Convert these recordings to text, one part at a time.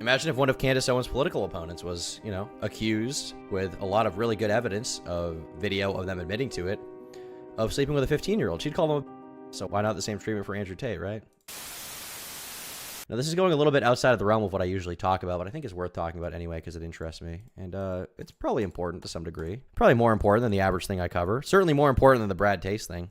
Imagine if one of Candace Owens' political opponents was, you know, accused with a lot of really good evidence of video of them admitting to it, of sleeping with a 15-year-old. She'd call them a... So why not the same treatment for Andrew Tate, right? Now, this is going a little bit outside of the realm of what I usually talk about, but I think it's worth talking about anyway because it interests me. And it's probably important to some degree. Probably more important than the average thing I cover. Certainly more important than the Brad Tate thing.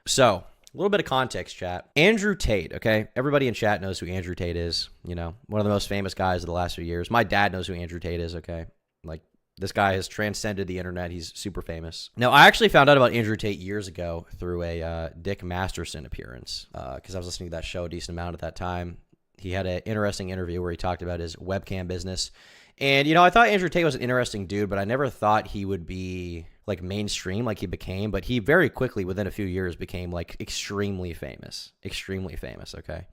So, a little bit of context, chat. Andrew Tate, okay? Everybody in chat knows who Andrew Tate is. You know, one of the most famous guys of the last few years. My dad knows who Andrew Tate is, okay? Like, this guy has transcended the internet. He's super famous. Now, I actually found out about Andrew Tate years ago through a Dick Masterson appearance because I was listening to that show a decent amount at that time. He had an interesting interview where he talked about his webcam business. And, you know, I thought Andrew Tate was an interesting dude, but I never thought he would be, like, mainstream like he became. But he very quickly, within a few years, became, like, extremely famous. Extremely famous, okay?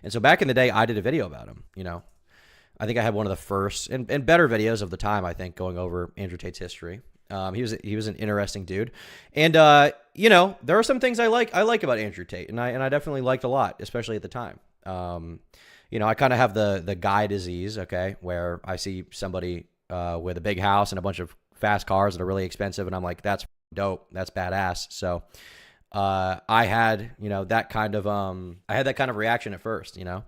And so back in the day, I did a video about him, you know. I think I had one of the first and better videos of the time, I think, going over Andrew Tate's history. He was an interesting dude. And, you know, there are some things I like about Andrew Tate, and I definitely liked a lot, especially at the time. You know, I kind of have the guy disease, okay, where I see somebody with a big house and a bunch of fast cars that are really expensive, and I'm like, that's dope, that's badass. So I had, you know, that kind of reaction at first, you know,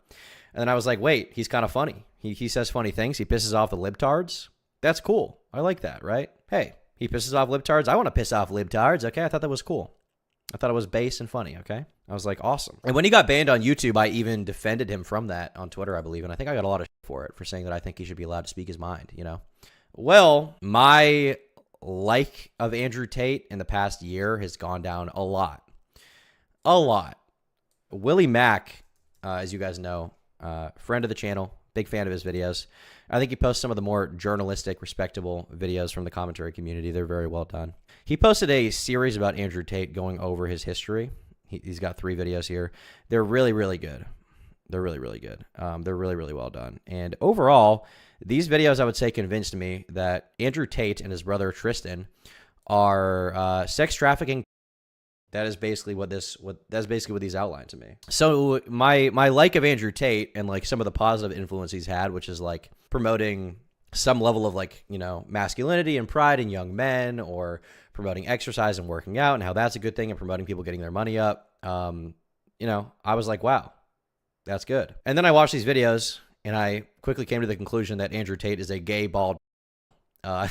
and then I was like, wait, he's kind of funny. He says funny things. He pisses off the libtards. That's cool. I like that, right? Hey, he pisses off libtards. I want to piss off libtards. Okay, I thought that was cool. I thought it was base and funny, okay? I was like, awesome. And when he got banned on YouTube, I even defended him from that on Twitter, I believe. And I think I got a lot of shit for it, for saying that I think he should be allowed to speak his mind, you know? Well, my like of Andrew Tate in the past year has gone down a lot. A lot. Willie Mack, as you guys know, friend of the channel, big fan of his videos. I think he posts some of the more journalistic, respectable videos from the commentary community. They're very well done. He posted a series about Andrew Tate going over his history. He's got 3 videos here. They're really, really good. They're really, really good. They're really, really well done. And overall, these videos, I would say, convinced me that Andrew Tate and his brother Tristan are sex trafficking. That is basically what these outline to me. So my like of Andrew Tate and like some of the positive influence he's had, which is like promoting some level of like, you know, masculinity and pride in young men, or promoting exercise and working out and how that's a good thing, and promoting people getting their money up. You know, I was like, wow, that's good. And then I watched these videos and I quickly came to the conclusion that Andrew Tate is a gay bald. And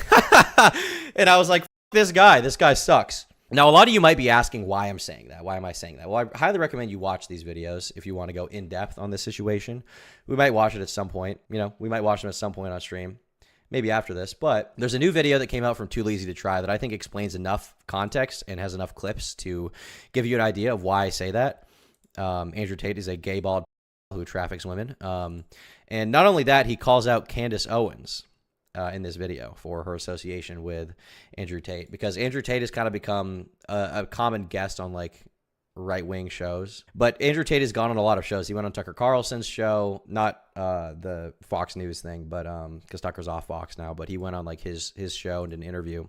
I was like, this guy sucks. Now, a lot of you might be asking why I'm saying that. Why am I saying that? Well, I highly recommend you watch these videos if you want to go in depth on this situation. We might watch it at some point. You know, we might watch them at some point on stream, maybe after this. But there's a new video that came out from Too Lazy to Try that I think explains enough context and has enough clips to give you an idea of why I say that. Andrew Tate is a gay bald who traffics women. And not only that, he calls out Candace Owens in this video for her association with Andrew Tate, because Andrew Tate has kind of become a common guest on like right-wing shows. But Andrew Tate has gone on a lot of shows. He went on Tucker Carlson's show, not the Fox News thing, but because Tucker's off Fox now, but he went on like his show and did an interview,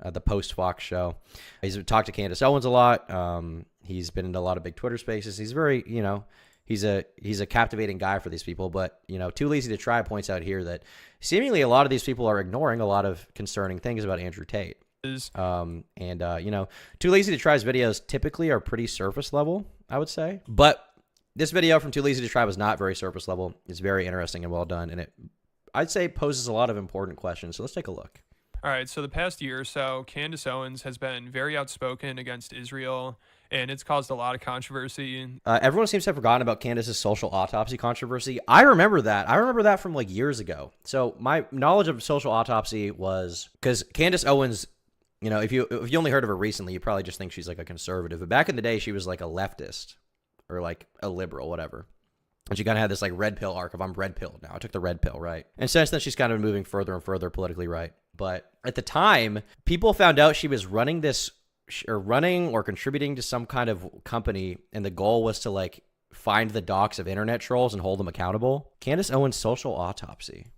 the post-Fox show. He's talked to Candace Owens a lot. He's been in a lot of big Twitter spaces. He's very, you know, he's a captivating guy for these people. But, you know, Too Lazy to Try points out here that seemingly a lot of these people are ignoring a lot of concerning things about Andrew Tate. You know, Too Lazy to Try's videos typically are pretty surface level, I would say. But this video from Too Lazy to Try was not very surface level. It's very interesting and well done. And it, I'd say, poses a lot of important questions. So let's take a look. All right, so the past year or so, Candace Owens has been very outspoken against Israel, and it's caused a lot of controversy. Everyone seems to have forgotten about Candace's social autopsy controversy. I remember that. I remember that from like years ago. So my knowledge of social autopsy was because Candace Owens, you know, if you only heard of her recently, you probably just think she's like a conservative. But back in the day, she was like a leftist or like a liberal, whatever. And she kind of had this like red pill arc of I'm red pilled now. I took the red pill, right? And since then, she's kind of moving further and further politically right. But at the time, people found out she was running or contributing to some kind of company, and the goal was to like find the docs of internet trolls and hold them accountable. Candace Owens' social autopsy.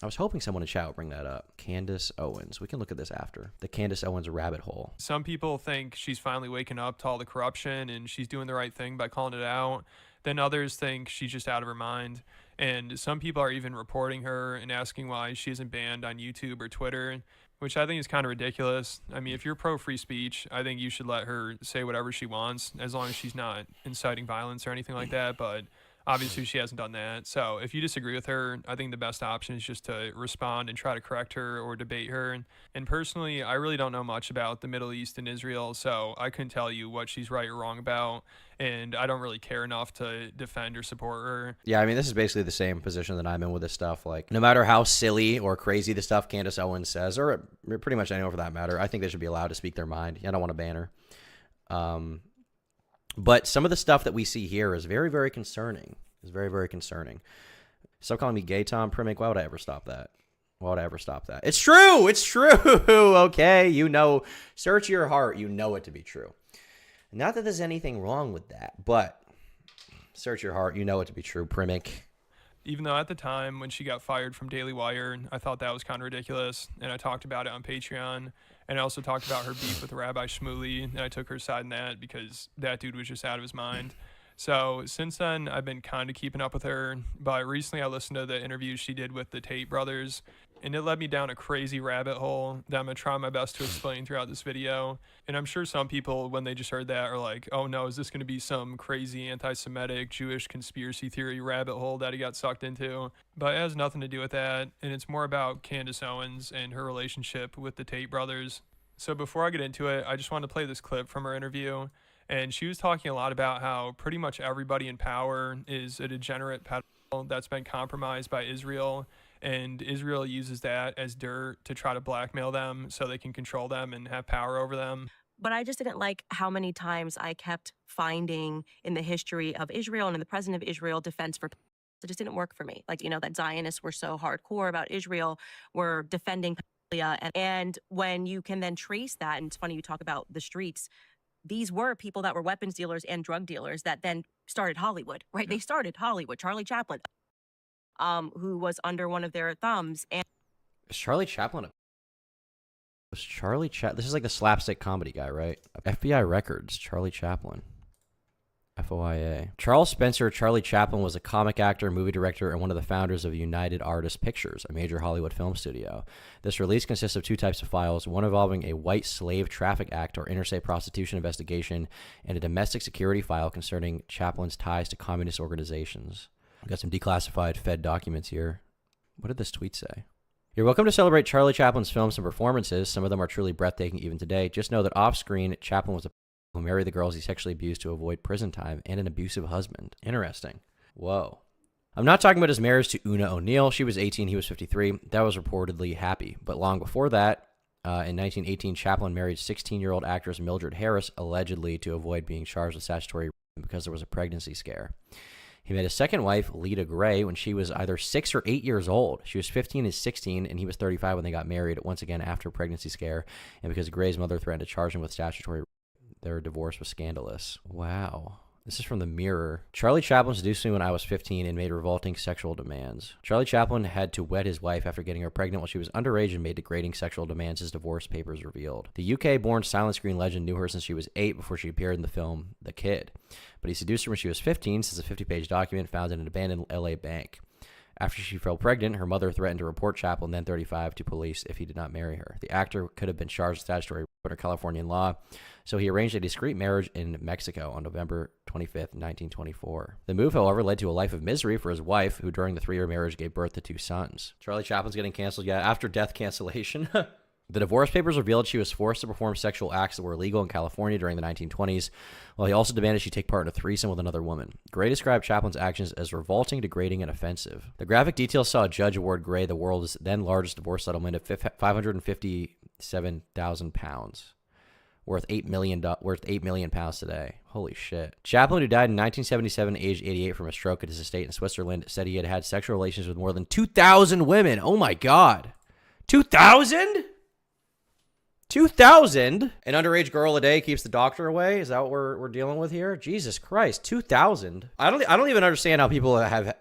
I was hoping someone in chat would bring that up. Candace Owens. We can look at this after. The Candace Owens rabbit hole. Some people think she's finally waking up to all the corruption and she's doing the right thing by calling it out. Then others think she's just out of her mind. And some people are even reporting her and asking why she isn't banned on YouTube or Twitter, which I think is kind of ridiculous. I mean, if you're pro free speech, I think you should let her say whatever she wants as long as she's not inciting violence or anything like that. But obviously, she hasn't done that. So if you disagree with her, I think the best option is just to respond and try to correct her or debate her. And personally, I really don't know much about the Middle East and Israel, so I couldn't tell you what she's right or wrong about. And I don't really care enough to defend or support her. Yeah, I mean, this is basically the same position that I'm in with this stuff. Like, no matter how silly or crazy the stuff Candace Owens says, or pretty much anyone for that matter, I think they should be allowed to speak their mind. I don't want to ban her. But some of the stuff that we see here is very, very concerning. It's very, very concerning. Stop calling me gay, Tom Primick. Why would I ever stop that? Why would I ever stop that? It's true. It's true. Okay. You know, search your heart. You know it to be true. Not that there's anything wrong with that, but search your heart. You know it to be true, Primick. Even though at the time when she got fired from Daily Wire, I thought that was kind of ridiculous. And I talked about it on Patreon. And I also talked about her beef with Rabbi Shmuley. And I took her side in that because that dude was just out of his mind. So since then, I've been kind of keeping up with her. But recently I listened to the interview she did with the Tate brothers. And it led me down a crazy rabbit hole that I'm going to try my best to explain throughout this video. And I'm sure some people, when they just heard that, are like, oh no, is this going to be some crazy anti-Semitic Jewish conspiracy theory rabbit hole that he got sucked into? But it has nothing to do with that. And it's more about Candace Owens and her relationship with the Tate brothers. So before I get into it, I just want to play this clip from her interview. And she was talking a lot about how pretty much everybody in power is a degenerate pedophile that's been compromised by Israel. And Israel uses that as dirt to try to blackmail them so they can control them and have power over them. But I just didn't like how many times I kept finding in the history of Israel and in the president of Israel defense for. It just didn't work for me. Like, you know, that Zionists were so hardcore about Israel, were defending pedophilia. And when you can then trace that, and it's funny you talk about the streets, these were people that were weapons dealers and drug dealers that then started Hollywood, right? They started Hollywood. Charlie Chaplin, who was under one of their thumbs. And Is Charlie Chaplin this is like the slapstick comedy guy, right? FBI Records, Charlie Chaplin. FOIA. Charles Spencer Charlie Chaplin was a comic actor, movie director, and one of the founders of United Artists Pictures, a major Hollywood film studio. This release consists of two types of files, one involving a white slave traffic act or interstate prostitution investigation, and a domestic security file concerning Chaplin's ties to communist organizations. We've got some declassified Fed documents here. What did this tweet say? You're welcome to celebrate Charlie Chaplin's films and performances. Some of them are truly breathtaking even today. Just know that off-screen, Chaplin was a who married the girls he sexually abused to avoid prison time and an abusive husband. Interesting. Whoa. I'm not talking about his marriage to Una O'Neill. She was 18, he was 53. That was reportedly happy. But long before that, in 1918, Chaplin married 16-year-old actress Mildred Harris, allegedly to avoid being charged with statutory rape because there was a pregnancy scare. He met his second wife, Lita Gray, when she was either 6 or 8 years old. She was 15 and 16, and he was 35 when they got married, once again after a pregnancy scare, and because Gray's mother threatened to charge him with statutory rape. Their divorce was scandalous. Wow. This is from the Mirror. Charlie Chaplin seduced me when I was 15 and made revolting sexual demands. Charlie Chaplin had to wed his wife after getting her pregnant while she was underage and made degrading sexual demands, his divorce papers revealed. The UK-born silent screen legend knew her since she was 8 before she appeared in the film The Kid. But he seduced her when she was 15, says a 50-page document found in an abandoned LA bank. After she fell pregnant, her mother threatened to report Chaplin, then 35, to police if he did not marry her. The actor could have been charged with statutory rape under Californian law, so he arranged a discreet marriage in Mexico on November 25th, 1924. The move, however, led to a life of misery for his wife, who during the 3-year marriage gave birth to 2 sons. Charlie Chaplin's getting canceled, after death cancellation. The divorce papers revealed she was forced to perform sexual acts that were illegal in California during the 1920s, while he also demanded she take part in a threesome with another woman. Gray described Chaplin's actions as revolting, degrading, and offensive. The graphic details saw a judge award Gray the world's then largest divorce settlement of £557,000, worth $8 million today. Holy shit. Chaplin, who died in 1977, aged 88 from a stroke at his estate in Switzerland, said he had had sexual relations with more than 2,000 women. Oh my God. 2,000? 2,000? An underage girl a day keeps the doctor away? Is that what we're dealing with here? Jesus Christ, 2,000. I don't even understand how people have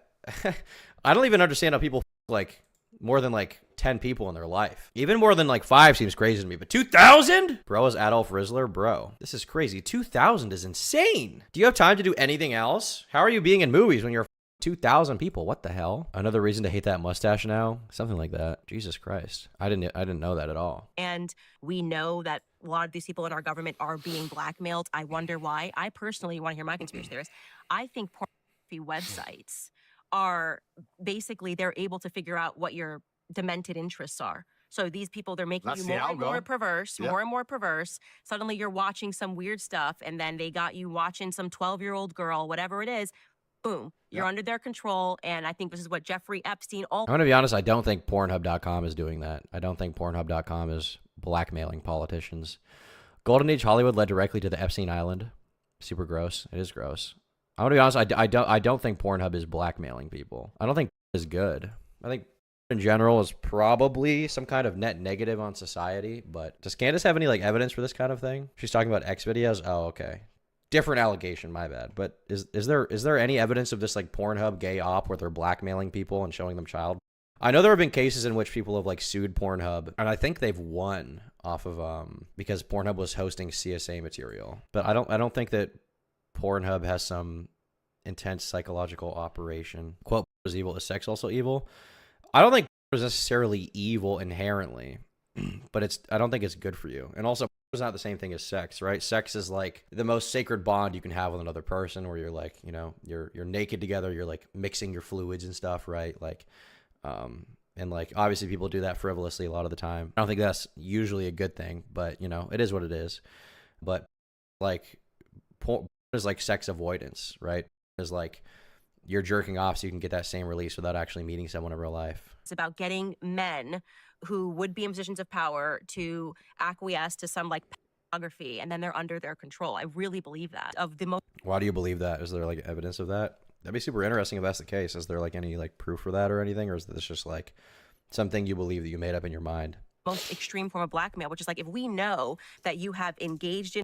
I don't even understand how people like more than like 10 people in their life. Even more than like 5 seems crazy to me, but 2,000? Bro is Adolf Rizzler, bro. This is crazy. 2,000 is insane. Do you have time to do anything else? How are you being in movies when you're 2,000 people. What the hell? Another reason to hate that mustache now? Something like that. Jesus Christ. I didn't know that at all. And we know that a lot of these people in our government are being blackmailed. I wonder why. I personally want to hear my conspiracy theorist. I think pornography websites are basically, they're able to figure out what your demented interests are. So these people, they're making you more and more perverse, more and more perverse. Suddenly you're watching some weird stuff, and then they got you watching some 12-year-old girl, whatever it is. Boom, you're under their control. And I think this is what Jeffrey Epstein. I'm going to be honest, I don't think Pornhub.com is doing that. I don't think Pornhub.com is blackmailing politicians. Golden Age Hollywood led directly to the Epstein Island. Super gross. It is gross. I'm going to be honest, I don't think Pornhub is blackmailing people. I don't think is good. I think in general is probably some kind of net negative on society, but does Candace have any like evidence for this kind of thing? She's talking about X videos. Oh, okay. Different allegation, my bad. But is there any evidence of this like Pornhub gay op where they're blackmailing people and showing them child? I know there have been cases in which people have like sued Pornhub, and I think they've won off of because Pornhub was hosting CSA material. But I don't think that Pornhub has some intense psychological operation. Quote, "Was evil, is sex also evil?" I don't think it's necessarily evil inherently, but I don't think it's good for you. And also, it's not the same thing as sex, right? Sex is like the most sacred bond you can have with another person, where you're like, you know, you're naked together, you're like mixing your fluids and stuff, right? Like, and like obviously people do that frivolously a lot of the time. I don't think that's usually a good thing, but you know, it is what it is. But like, porn is like sex avoidance, right? It's like you're jerking off so you can get that same release without actually meeting someone in real life. It's about getting men who would be in positions of power to acquiesce to some like pornography, and then they're under their control. I really believe that. Why do you believe that? Is there like evidence of that? That'd be super interesting if that's the case. Is there like any like proof for that or anything, or is this just like something you believe that you made up in your mind? Most extreme form of blackmail, which is like if we know that you have engaged in,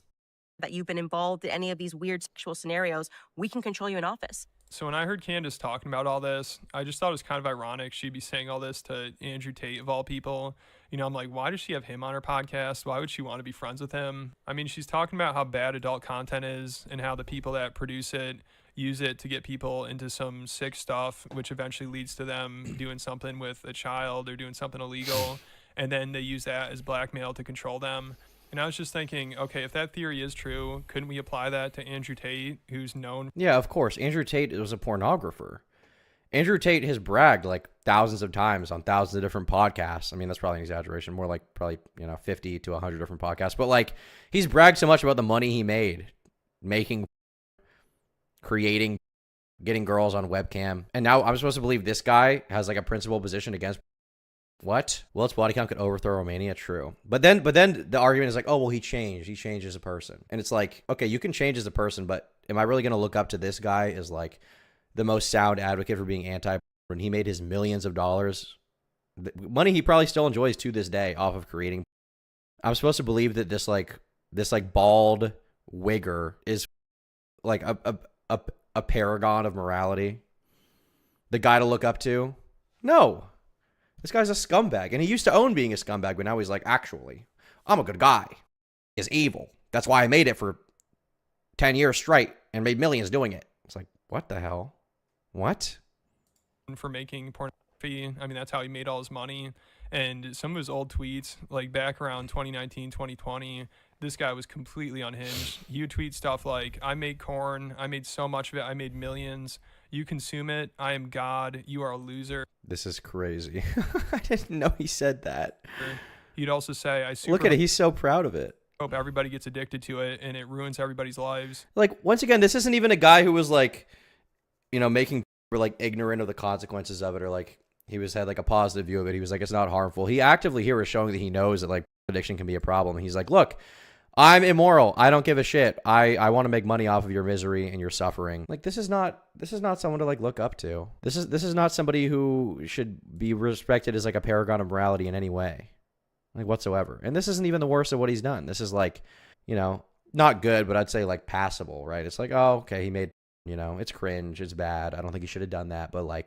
that you've been involved in any of these weird sexual scenarios, we can control you in office. So when I heard Candace talking about all this, I just thought it was kind of ironic she'd be saying all this to Andrew Tate, of all people. You know, I'm like, why does she have him on her podcast? Why would she want to be friends with him? I mean, she's talking about how bad adult content is and how the people that produce it use it to get people into some sick stuff, which eventually leads to them doing something with a child or doing something illegal. And then they use that as blackmail to control them. And I was just thinking, okay, if that theory is true, couldn't we apply that to Andrew Tate, who's known? Yeah, of course. Andrew Tate was a pornographer. Andrew Tate has bragged like thousands of times on thousands of different podcasts. I mean, that's probably an exaggeration, more like probably, 50 to 100 different podcasts. But like, he's bragged so much about the money he made, making, creating, getting girls on webcam. And now I'm supposed to believe this guy has like a principal position against what? Well, its body count could overthrow Romania. True. But then the argument is like, oh, well, he changed. He changed as a person. And it's like, okay, you can change as a person, but am I really going to look up to this guy as like the most sound advocate for being anti when he made his millions of dollars? The money he probably still enjoys to this day off of creating. I'm supposed to believe that this bald wigger is like a paragon of morality. The guy to look up to? No. This guy's a scumbag, and he used to own being a scumbag, but now he's like, actually, I'm a good guy. He's evil. That's why I made it for 10 years straight and made millions doing it. It's like, what the hell? What? For making pornography. I mean, that's how he made all his money. And some of his old tweets, like back around 2019, 2020, this guy was completely unhinged. He would tweet stuff like, I made corn. I made so much of it. I made millions. You consume it. I am God. You are a loser. This is crazy. I didn't know he said that. He'd also say, look at it. He's so proud of it. Hope everybody gets addicted to it and it ruins everybody's lives. Like, once again, this isn't even a guy who was like, making or like ignorant of the consequences of it, or like he had like a positive view of it. He was like, it's not harmful. He actively here is showing that he knows that like addiction can be a problem. And he's like, look, I'm immoral. I don't give a shit. I want to make money off of your misery and your suffering. Like, this is not someone to like look up to. This is not somebody who should be respected as like a paragon of morality in any way, like whatsoever. And this isn't even the worst of what he's done. This is like, not good, but I'd say like passable, right? It's like, oh, okay, he made, it's cringe. It's bad. I don't think he should have done that, but like,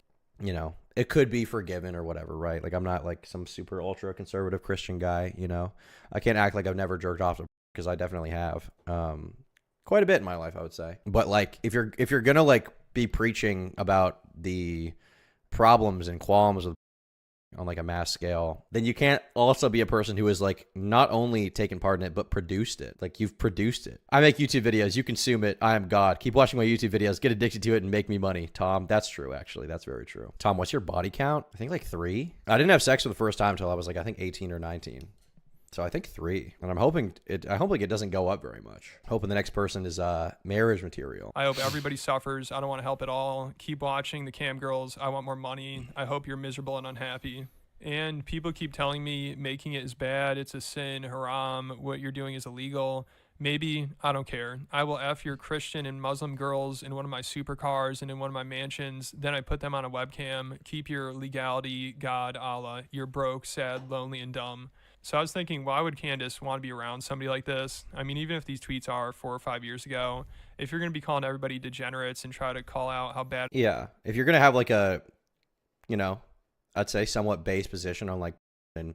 it could be forgiven or whatever, right? Like, I'm not like some super ultra conservative Christian guy, I can't act like I've never jerked off to, because I definitely have, quite a bit in my life, I would say. But like, if you're gonna like be preaching about the problems and qualms with on like a mass scale, then you can't also be a person who is like not only taken part in it but produced it. Like, you've produced it. I make YouTube videos, you consume it, I am God. Keep watching my YouTube videos, get addicted to it, and make me money. Tom, that's true. Actually, that's very true. Tom, what's your body count? I think like 3. I didn't have sex for the first time until I was like, I think 18 or 19. So I think 3, and I'm hoping it doesn't go up very much. Hoping the next person is marriage material. I hope everybody suffers. I don't want to help at all. Keep watching the cam girls. I want more money. I hope you're miserable and unhappy. And people keep telling me making it is bad. It's a sin, haram. What you're doing is illegal. Maybe, I don't care. I will F your Christian and Muslim girls in one of my supercars and in one of my mansions. Then I put them on a webcam. Keep your legality, God, Allah. You're broke, sad, lonely, and dumb. So I was thinking, why would Candace want to be around somebody like this? I mean, even if these tweets are 4 or 5 years ago, if you're going to be calling everybody degenerates and try to call out how bad... Yeah, if you're going to have like a, you know, I'd say somewhat base position on like, and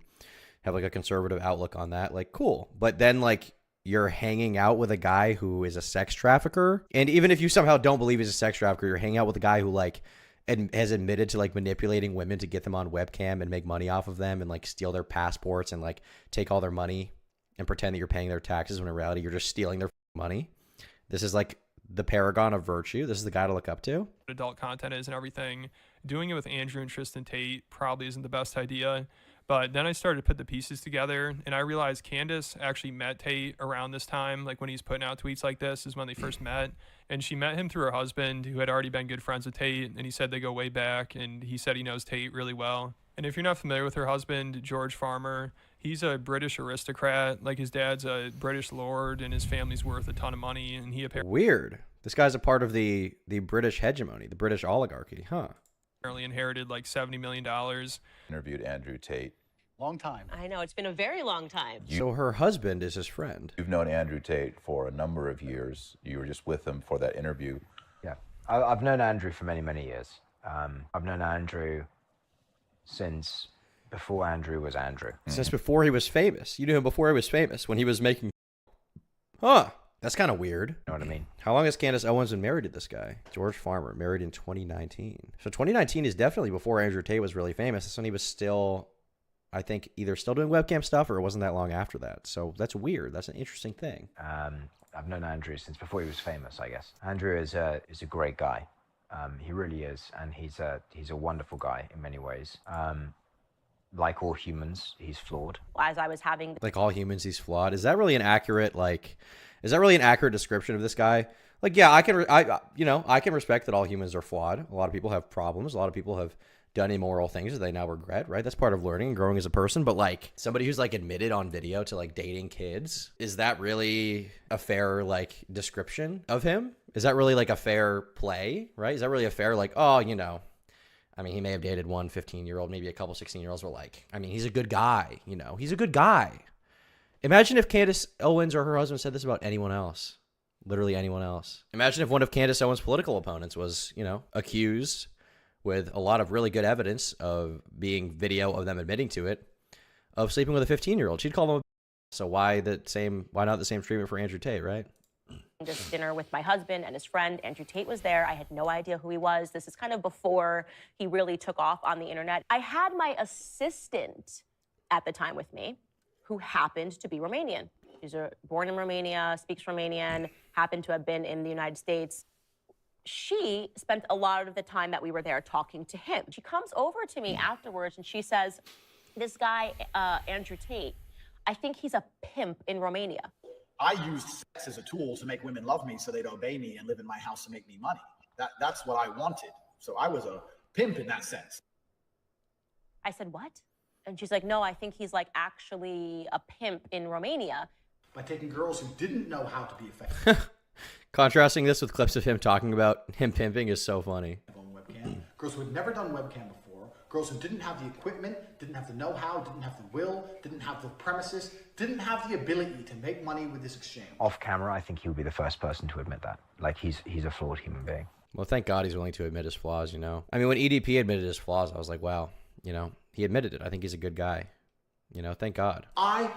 have like a conservative outlook on that, like, cool. But then like, you're hanging out with a guy who is a sex trafficker. And even if you somehow don't believe he's a sex trafficker, you're hanging out with a guy who like has admitted to like manipulating women to get them on webcam and make money off of them and like steal their passports and like take all their money and pretend that you're paying their taxes when in reality you're just stealing their money. This is like the paragon of virtue. This is the guy to look up to. Adult content is and everything. Doing it with Andrew and Tristan Tate probably isn't the best idea. But then I started to put the pieces together, and I realized Candace actually met Tate around this time, like when he's putting out tweets like this is when they first met. And she met him through her husband, who had already been good friends with Tate, and he said they go way back, and he said he knows Tate really well. And if you're not familiar with her husband, George Farmer, he's a British aristocrat. Like, his dad's a British lord, and his family's worth a ton of money, and he apparently... Weird. This guy's a part of the British hegemony, the British oligarchy, huh? Inherited like $70 million. Interviewed Andrew Tate. Long time. I know, it's been a very long time. So her husband is his friend. You've known Andrew Tate for a number of years. You were just with him for that interview. Yeah, I've known Andrew for many, many years. I've known Andrew since before Andrew was Andrew. Since before he was famous. You knew him before he was famous, when he was making... Huh. That's kind of weird. You know what I mean? How long has Candace Owens been married to this guy? George Farmer, married in 2019. So 2019 is definitely before Andrew Tate was really famous. That's when he was still, I think, either still doing webcam stuff or it wasn't that long after that. So that's weird. That's an interesting thing. I've known Andrew since before he was famous, I guess. Andrew is a great guy. He really is, and he's a wonderful guy in many ways. Like all humans, he's flawed. As I was having... Like all humans, he's flawed. Is that really an accurate, like... Is that really an accurate description of this guy? Like, yeah, I can respect that all humans are flawed. A lot of people have problems. A lot of people have done immoral things that they now regret, right? That's part of learning and growing as a person. But like somebody who's like admitted on video to like dating kids, is that really a fair like description of him? Is that really like a fair play, right? Is that really a fair like, oh, you know, I mean, he may have dated one 15-year-old, maybe a couple 16-year-olds, but like, I mean, he's a good guy, you know, he's a good guy. Imagine if Candace Owens or her husband said this about anyone else. Literally anyone else. Imagine if one of Candace Owens' political opponents was, you know, accused with a lot of really good evidence of being video of them admitting to it, of sleeping with a 15-year-old. She'd call them a... So why not the same treatment for Andrew Tate, right? This dinner with my husband and his friend. Andrew Tate was there. I had no idea who he was. This is kind of before he really took off on the internet. I had my assistant at the time with me, who happened to be Romanian. He's born in Romania, speaks Romanian, happened to have been in the United States. She spent a lot of the time that we were there talking to him. She comes over to me afterwards and she says, this guy, Andrew Tate, I think he's a pimp in Romania. I used sex as a tool to make women love me so they'd obey me and live in my house and make me money. That's what I wanted. So I was a pimp in that sense. I said, what? And she's like, no, I think he's like actually a pimp in Romania. By taking girls who didn't know how to be effective. Contrasting this with clips of him talking about him pimping is so funny. On webcam. Girls who had never done webcam before. Girls who didn't have the equipment, didn't have the know-how, didn't have the will, didn't have the premises, didn't have the ability to make money with this exchange. Off camera, I think he would be the first person to admit that. Like, he's a flawed human being. Well, thank God he's willing to admit his flaws, you know? I mean, when EDP admitted his flaws, I was like, wow, you know, he admitted it. I think he's a good guy. You know, thank God. I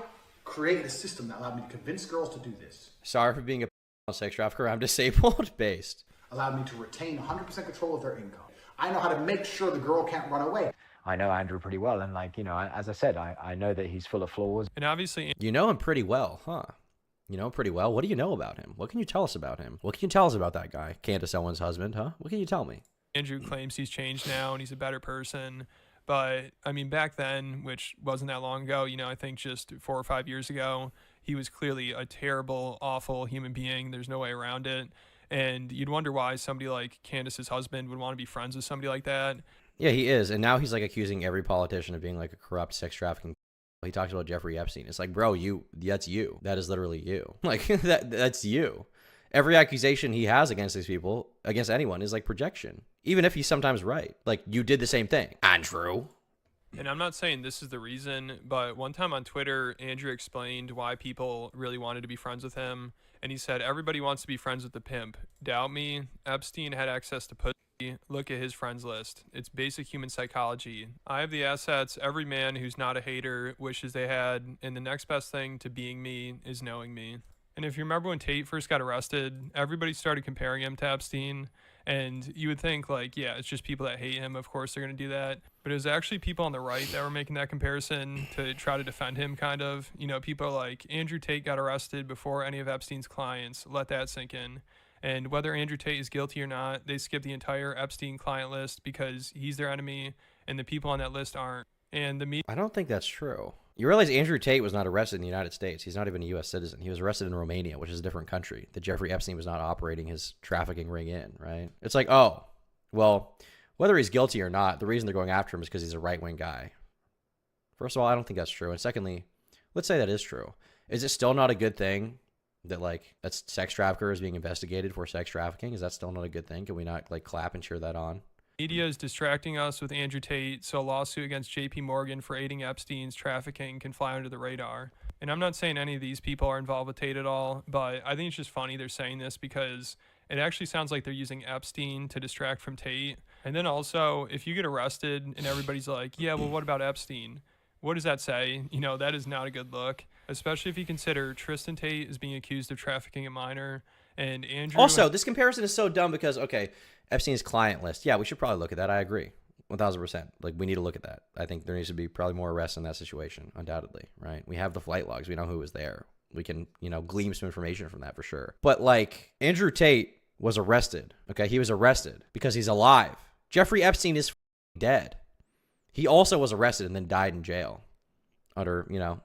created a system that allowed me to convince girls to do this. Sorry for being a sex trafficker. I'm disabled based. allowed me to retain 100% control of their income. I know how to make sure the girl can't run away. I know Andrew pretty well, and like, you know, as I said, I know that he's full of flaws. And obviously, You know him pretty well, huh? You know him pretty well. What do you know about him? What can you tell us about him? What can you tell us about that guy, Candace Owens' husband, huh? What can you tell me? Andrew claims he's changed now and he's a better person. But I mean, back then, which wasn't that long ago, you know, I think just 4 or 5 years ago, he was clearly a terrible, awful human being. There's no way around it. And you'd wonder why somebody like Candace's husband would want to be friends with somebody like that. Yeah, he is. And now he's like accusing every politician of being like a corrupt sex trafficking. He talks about Jeffrey Epstein. It's like, bro, that's you. That is literally you. Like that's you. Every accusation he has against these people, against anyone, is like projection. Even if he's sometimes right. Like, you did the same thing, Andrew. And I'm not saying this is the reason, but one time on Twitter, Andrew explained why people really wanted to be friends with him. And he said, everybody wants to be friends with the pimp. Doubt me? Epstein had access to pussy. Look at his friends list. It's basic human psychology. I have the assets every man who's not a hater wishes they had, and the next best thing to being me is knowing me. And if you remember when Tate first got arrested, everybody started comparing him to Epstein. And you would think, like, yeah, it's just people that hate him. Of course they're going to do that. But it was actually people on the right that were making that comparison to try to defend him, kind of. You know, people are like, Andrew Tate got arrested before any of Epstein's clients. Let that sink in. And whether Andrew Tate is guilty or not, they skip the entire Epstein client list because he's their enemy and the people on that list aren't. And the media... I don't think that's true. You realize Andrew Tate was not arrested in the United States. He's not even a U.S. citizen. He was arrested in Romania, which is a different country that Jeffrey Epstein was not operating his trafficking ring in, right? It's like, oh, well, whether he's guilty or not, the reason they're going after him is because he's a right-wing guy. First of all, I don't think that's true. And secondly, let's say that is true. Is it still not a good thing that, like, a sex trafficker is being investigated for sex trafficking? Is that still not a good thing? Can we not, like, clap and cheer that on? Media is distracting us with Andrew Tate, so a lawsuit against JP Morgan for aiding Epstein's trafficking can fly under the radar. And I'm not saying any of these people are involved with Tate at all, but I think it's just funny they're saying this because it actually sounds like they're using Epstein to distract from Tate. And then also, if you get arrested and everybody's like, yeah, well, what about Epstein? What does that say? You know, that is not a good look, especially if you consider Tristan Tate is being accused of trafficking a minor. And Andrew... Also, this comparison is so dumb because, okay, Epstein's client list. Yeah, we should probably look at that. I agree. 1,000%. Like, we need to look at that. I think there needs to be probably more arrests in that situation, undoubtedly, right? We have the flight logs. We know who was there. We can, you know, glean some information from that for sure. But, like, Andrew Tate was arrested, okay? He was arrested because he's alive. Jeffrey Epstein is dead. He also was arrested and then died in jail under, you know,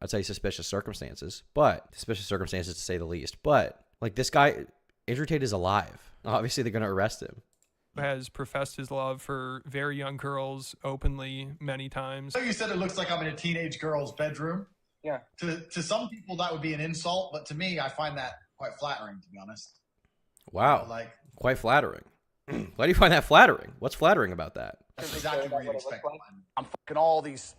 I'd say suspicious circumstances. But, suspicious circumstances to say the least. But, like, this guy, Andrew Tate is alive. Obviously, they're going to arrest him. Has professed his love for very young girls openly many times. So you said it looks like I'm in a teenage girl's bedroom. Yeah. To some people, that would be an insult, but to me, I find that quite flattering, to be honest. Wow. Like, quite flattering. Why do you find that flattering? What's flattering about that? that's exactly what you'd expect. I'm fucking all these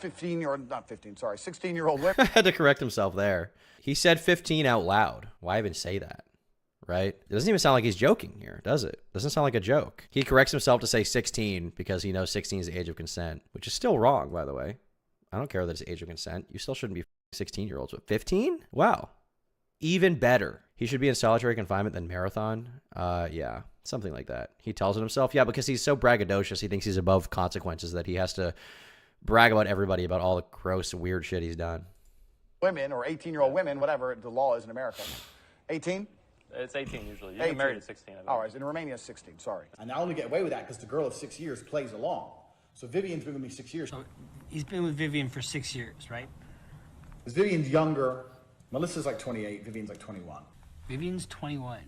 16-year-old women. I had to correct himself there. He said 15 out loud. Why even say that? Right? It doesn't even sound like he's joking here, does it? Doesn't sound like a joke. He corrects himself to say 16 because he knows 16 is the age of consent, which is still wrong, by the way. I don't care that it's the age of consent. You still shouldn't be 16-year-olds. But 15? Wow. Even better. He should be in solitary confinement than marathon. Yeah, something like that. He tells it himself. Yeah, because he's so braggadocious. He thinks he's above consequences that he has to brag about everybody about all the gross, weird shit he's done. Women or 18-year-old women, whatever the law is in America. 18? It's 18 usually. You get married at 16. I think. All right, in Romania, it's 16. Sorry. And I only get away with that because the girl of 6 years plays along. So Vivian's been with me 6 years. So he's been with Vivian for 6 years, right? Because Vivian's younger. Melissa's like 28. Vivian's like 21. Vivian's 21,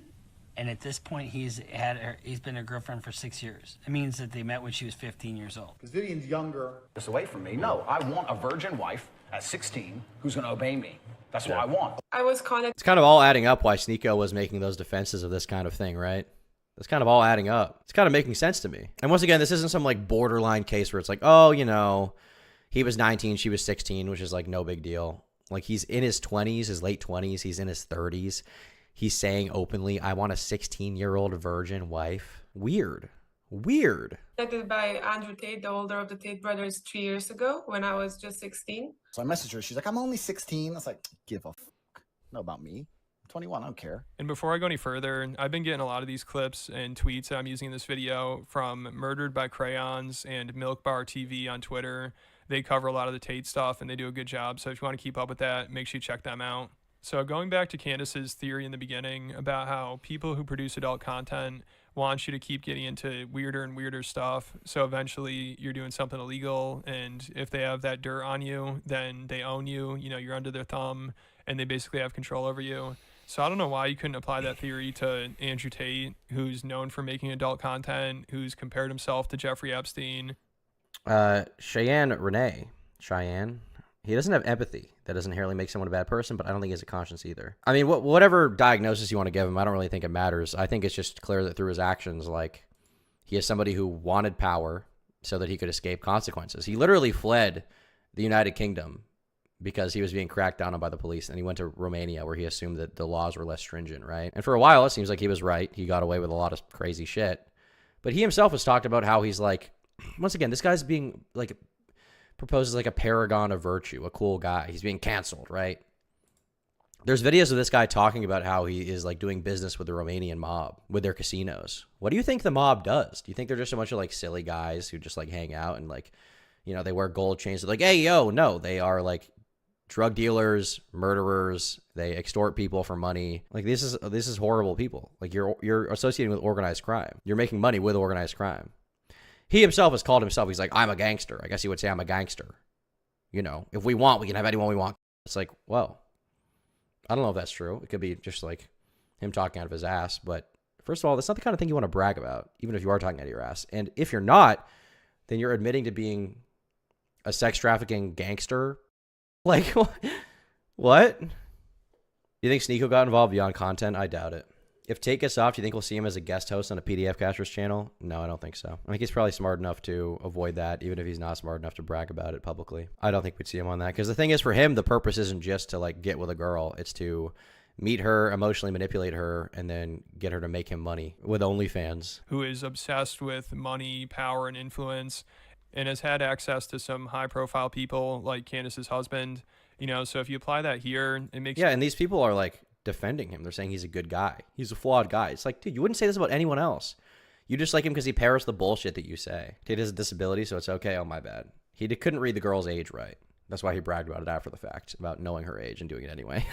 and at this point he's been her girlfriend for 6 years. It means that they met when she was 15 years old. Because Vivian's younger. This away from me. No, I want a virgin wife at 16 who's going to obey me. That's what I want. I was connected. It's kind of all adding up why Sneeko was making those defenses of this kind of thing, right? It's kind of all adding up. It's kind of making sense to me. And once again, this isn't some like borderline case where it's like, oh, you know, he was 19, she was 16, which is like no big deal. Like he's in his 20s, his late 20s, he's in his 30s. He's saying openly, I want a 16-year-old virgin wife. Weird. Weird. Connected by Andrew Tate, the older of the Tate brothers, 3 years ago when I was just 16. So I messaged her. She's like, I'm only 16. I was like, give a fuck. Know about me. 21, I don't care. And before I go any further, I've been getting a lot of these clips and tweets that I'm using in this video from Murdered by Crayons and Milk Bar TV on Twitter. They cover a lot of the Tate stuff and they do a good job. So if you want to keep up with that, make sure you check them out. So going back to Candace's theory in the beginning about how people who produce adult content want you to keep getting into weirder and weirder stuff. So eventually you're doing something illegal. And if they have that dirt on you, then they own you. You know, you're under their thumb and they basically have control over you. So I don't know why you couldn't apply that theory to Andrew Tate, who's known for making adult content, who's compared himself to Jeffrey Epstein. Cheyenne, he doesn't have empathy. That doesn't inherently make someone a bad person, but I don't think he has a conscience either. I mean, whatever diagnosis you want to give him, I don't really think it matters. I think it's just clear that through his actions, like, he is somebody who wanted power so that he could escape consequences. He literally fled the United Kingdom because he was being cracked down on by the police, and he went to Romania where he assumed that the laws were less stringent, right? And for a while, it seems like he was right. He got away with a lot of crazy shit. But he himself has talked about how he's like, once again, this guy's being like proposed as like a paragon of virtue, a cool guy. He's being canceled, right? There's videos of this guy talking about how he is like doing business with the Romanian mob, with their casinos. What do you think the mob does? Do you think they're just a bunch of like silly guys who just like hang out and like, you know, they wear gold chains? They're like, hey, yo, no, they are like drug dealers, murderers. They extort people for money. Like this is horrible people. Like you're associating with organized crime. You're making money with organized crime. He himself has called himself, he's like, I'm a gangster. I guess he would say I'm a gangster. You know, if we want, we can have anyone we want. It's like, well, I don't know if that's true. It could be just like him talking out of his ass. But first of all, that's not the kind of thing you want to brag about, even if you are talking out of your ass. And if you're not, then you're admitting to being a sex trafficking gangster. Like, what? You think Sneeko got involved beyond content? I doubt it. If Tate gets off, do you think we'll see him as a guest host on a PDF Caster's channel? No, I don't think so. I think he's probably smart enough to avoid that, even if he's not smart enough to brag about it publicly. I don't think we'd see him on that. Because the thing is, for him, the purpose isn't just to, like, get with a girl. It's to meet her, emotionally manipulate her, and then get her to make him money with OnlyFans. Who is obsessed with money, power, and influence, and has had access to some high-profile people, like Candace's husband. You know, so if you apply that here, it makes... Yeah, and these people are, like, defending him. They're saying he's a good guy. He's a flawed guy. It's like, dude, you wouldn't say this about anyone else. You just like him because he parrots the bullshit that you say. Tate has a disability, so it's okay. Oh, my bad. He couldn't read the girl's age right. That's why he bragged about it after the fact, about knowing her age and doing it anyway.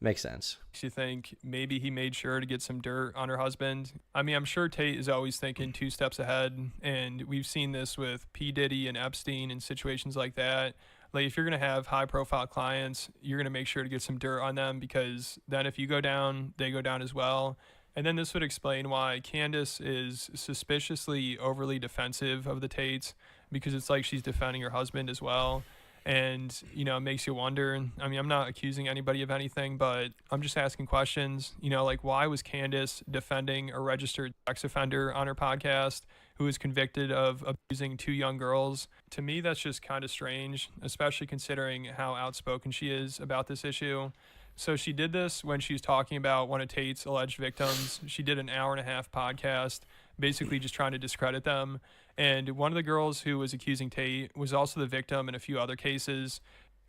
Makes sense. You think maybe he made sure to get some dirt on her husband? I mean, I'm sure Tate is always thinking 2 steps ahead, and we've seen this with P. Diddy and Epstein and situations like that. Like, if you're going to have high-profile clients, you're going to make sure to get some dirt on them, because then if you go down, they go down as well. And then this would explain why Candace is suspiciously overly defensive of the Tates, because it's like she's defending her husband as well. And, you know, it makes you wonder. I mean, I'm not accusing anybody of anything, but I'm just asking questions. You know, like, why was Candace defending a registered sex offender on her podcast who was convicted of abusing 2 young girls? To me, that's just kind of strange, especially considering how outspoken she is about this issue. So she did this when she was talking about one of Tate's alleged victims. She did an 1.5-hour podcast, basically just trying to discredit them. And one of the girls who was accusing Tate was also the victim in a few other cases.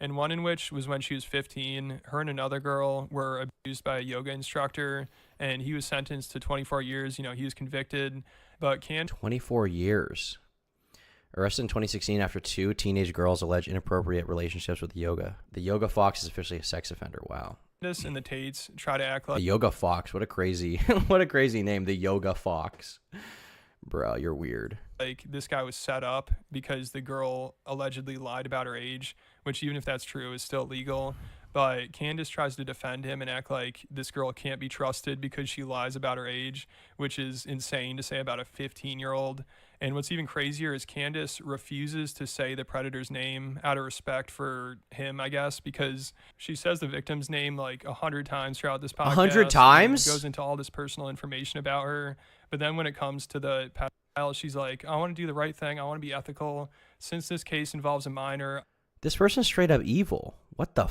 And one in which was when she was 15. Her and another girl were abused by a yoga instructor, and he was sentenced to 24 years. You know, he was convicted. But 24 years. Arrested in 2016 after 2 teenage girls allege inappropriate relationships with yoga. The yoga fox is officially a sex offender. Wow. This and the Tates try to act like the yoga fox. What a crazy, what a crazy name. The yoga fox. Bro, you're weird. Like, this guy was set up because the girl allegedly lied about her age, which, even if that's true, is still illegal. But Candace tries to defend him and act like this girl can't be trusted because she lies about her age, which is insane to say about a 15-year-old. And what's even crazier is Candace refuses to say the predator's name out of respect for him, I guess, because she says the victim's name like 100 times throughout this podcast. 100 times? Goes into all this personal information about her. But then when it comes to the pedophile, she's like, I want to do the right thing. I want to be ethical. Since this case involves a minor. This person's straight up evil. What the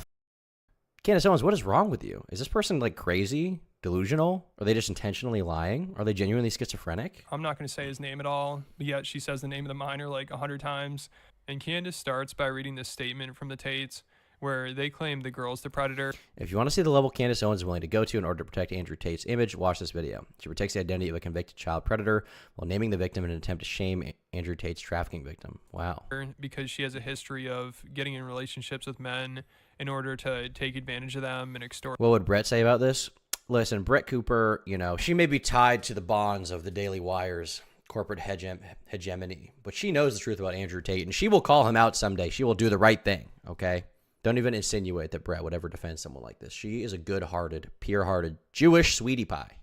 Candace Owens, what is wrong with you? Is this person like crazy, delusional? Are they just intentionally lying? Are they genuinely schizophrenic? I'm not going to say his name at all, but yet she says the name of the minor like 100 times. And Candace starts by reading this statement from the Tates, where they claim the girl's the predator. If you want to see the level Candace Owens is willing to go to in order to protect Andrew Tate's image, watch this video. She protects the identity of a convicted child predator while naming the victim in an attempt to shame Andrew Tate's trafficking victim. Wow. Because she has a history of getting in relationships with men in order to take advantage of them and extort. What would Brett say about this? Listen, Brett Cooper, she may be tied to the bonds of the Daily Wire's corporate hegemony, but she knows the truth about Andrew Tate, and she will call him out someday. She will do the right thing, okay? Don't even insinuate that Brett would ever defend someone like this. She is a good-hearted, pure-hearted, Jewish sweetie pie.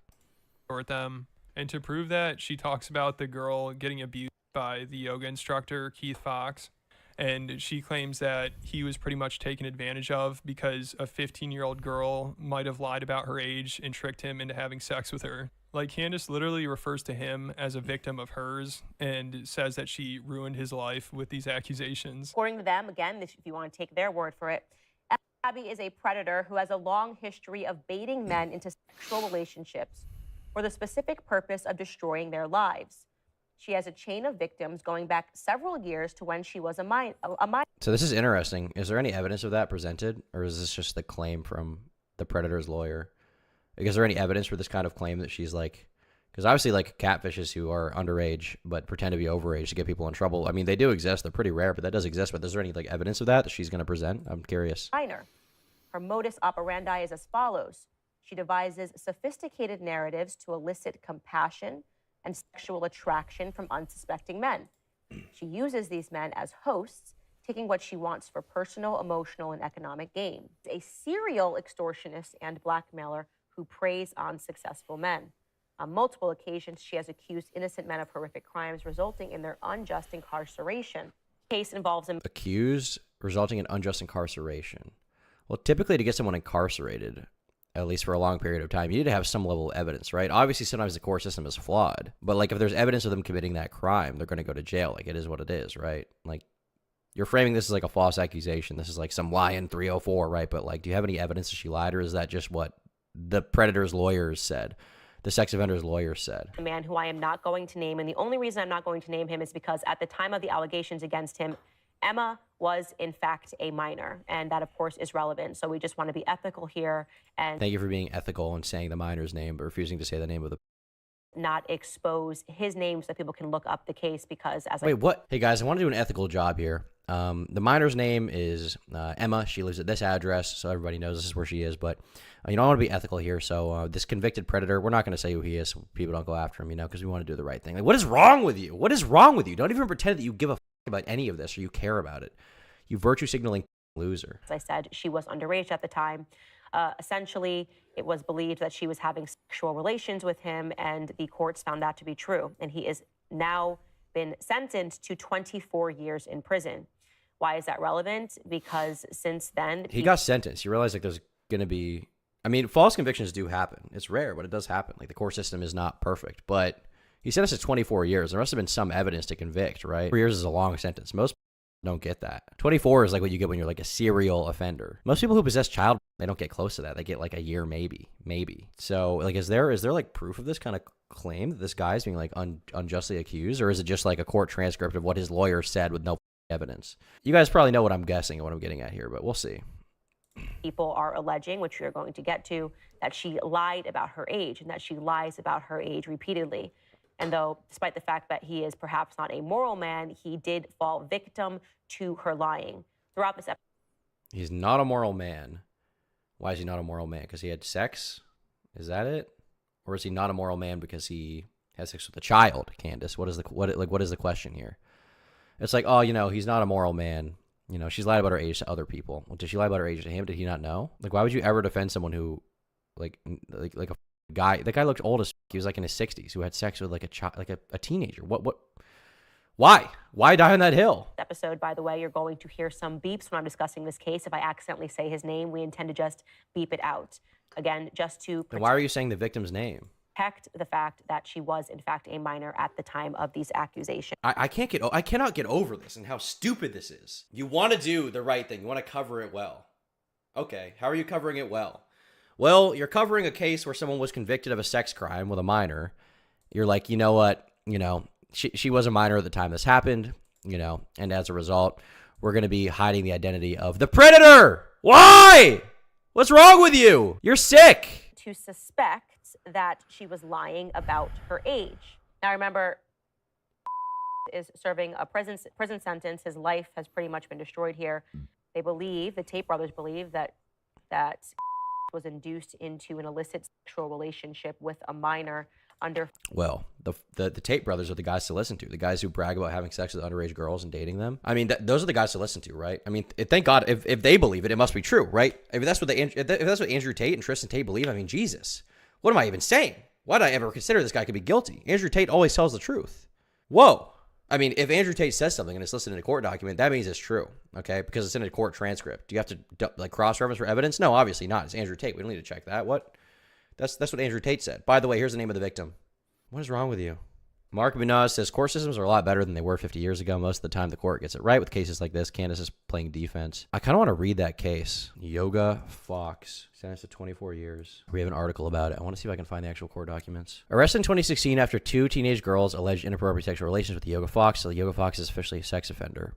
Them. And to prove that, she talks about the girl getting abused by the yoga instructor, Keith Fox. And she claims that he was pretty much taken advantage of because a 15-year-old girl might have lied about her age and tricked him into having sex with her. Like, Candace literally refers to him as a victim of hers and says that she ruined his life with these accusations. According to them, again, if you want to take their word for it, Abby is a predator who has a long history of baiting men into sexual relationships for the specific purpose of destroying their lives. She has a chain of victims going back several years to when she was a minor. So this is interesting. Is there any evidence of that presented, or is this just the claim from the predator's lawyer? Like, is there any evidence for this kind of claim that she's like, because obviously like catfishes who are underage but pretend to be overage to get people in trouble. I mean, they do exist. They're pretty rare, but that does exist. But is there any like evidence of that she's going to present? I'm curious. Minor. Her modus operandi is as follows. She devises sophisticated narratives to elicit compassion and sexual attraction from unsuspecting men. She uses these men as hosts, taking what she wants for personal, emotional, and economic gain. A serial extortionist and blackmailer who preys on successful men. On multiple occasions, she has accused innocent men of horrific crimes, resulting in their unjust incarceration. The case involves him. Accused, resulting in unjust incarceration. Well, typically to get someone incarcerated, at least for a long period of time, you need to have some level of evidence, right? Obviously, sometimes the court system is flawed, but like if there's evidence of them committing that crime, they're going to go to jail. Like it is what it is, right? Like you're framing this as like a false accusation. This is like some lie in 304, right? But like, do you have any evidence that she lied, or is that just what the predator's lawyers said, the sex offender's lawyers said? A man who I am not going to name, and the only reason I'm not going to name him is because at the time of the allegations against him, Emma was in fact a minor, and that of course is relevant. So we just want to be ethical here and thank you for being ethical and saying the minor's name, but refusing to say the name of the not expose his name so that people can look up the case because as Wait, what? Hey guys, I want to do an ethical job here. The minor's name is Emma. She lives at this address, so everybody knows this is where she is. But I want to be ethical here. So this convicted predator, we're not going to say who he is, so people don't go after him, because we want to do the right thing. Like, what is wrong with you? What is wrong with you? Don't even pretend that you give a about any of this or you care about it. You virtue signaling loser. As I said, she was underage at the time. Essentially, it was believed that she was having sexual relations with him, and the courts found that to be true. And he is now been sentenced to 24 years in prison. Why is that relevant? Because since then... He got sentenced. You realize like there's going to be... false convictions do happen. It's rare, but it does happen. Like the court system is not perfect, but he sentenced to 24 years. There must have been some evidence to convict, right? 4 years is a long sentence. Most don't get that. 24 is like what you get when you're like a serial offender. Most people who possess child, they don't get close to that. They get like a year, maybe. So like, is there like proof of this kind of claim that this guy's being like unjustly accused, or is it just like a court transcript of what his lawyer said with no evidence? You guys probably know what I'm guessing and what I'm getting at here, but we'll see. People are alleging, which we are going to get to, that she lied about her age and that she lies about her age repeatedly. And though, despite the fact that he is perhaps not a moral man, he did fall victim to her lying. Throughout this episode, he's not a moral man. Why is he not a moral man? Because he had sex? Is that it? Or is he not a moral man because he has sex with a child, Candace? What is the question here? It's like, oh, he's not a moral man. She's lied about her age to other people. Well, did she lie about her age to him? Did he not know? Like, why would you ever defend someone who, like a guy? That guy looked old as he was like in his 60s, who had sex with like a child, like a teenager. What? Why die on that hill? Episode, by the way, you're going to hear some beeps when I'm discussing this case. If I accidentally say his name, we intend to just beep it out. Again, just to Then why are you saying the victim's name? Protect the fact that she was in fact a minor at the time of these accusations. I cannot get over this and how stupid this is. You want to do the right thing. You want to cover it well. Okay, how are you covering it well? Well, you're covering a case where someone was convicted of a sex crime with a minor. You're like, you know what? She was a minor at the time this happened, and as a result, we're going to be hiding the identity of the predator. Why? What's wrong with you? You're sick. To suspect that she was lying about her age. Now remember, is serving a prison sentence. His life has pretty much been destroyed here. They believe, the Tate brothers believe, that was induced into an illicit sexual relationship with a minor under. Well, the Tate brothers are the guys to listen to. The guys who brag about having sex with underage girls and dating them. I mean, those are the guys to listen to, right? I mean, thank God if they believe it, it must be true, right? If that's what Andrew Tate and Tristan Tate believe, I mean, Jesus, what am I even saying? Why did I ever consider this guy could be guilty? Andrew Tate always tells the truth. Whoa. I mean, if Andrew Tate says something and it's listed in a court document, that means it's true, okay? Because it's in a court transcript. Do you have to like cross-reference for evidence? No, obviously not. It's Andrew Tate. We don't need to check that. What? That's what Andrew Tate said. By the way, here's the name of the victim. What is wrong with you? Mark Munoz says court systems are a lot better than they were 50 years ago. Most of the time, the court gets it right with cases like this. Candace is playing defense. I kind of want to read that case. Yoga Fox, sentenced to 24 years. We have an article about it. I want to see if I can find the actual court documents. Arrested in 2016 after 2 teenage girls alleged inappropriate sexual relations with Yoga Fox. So Yoga Fox is officially a sex offender.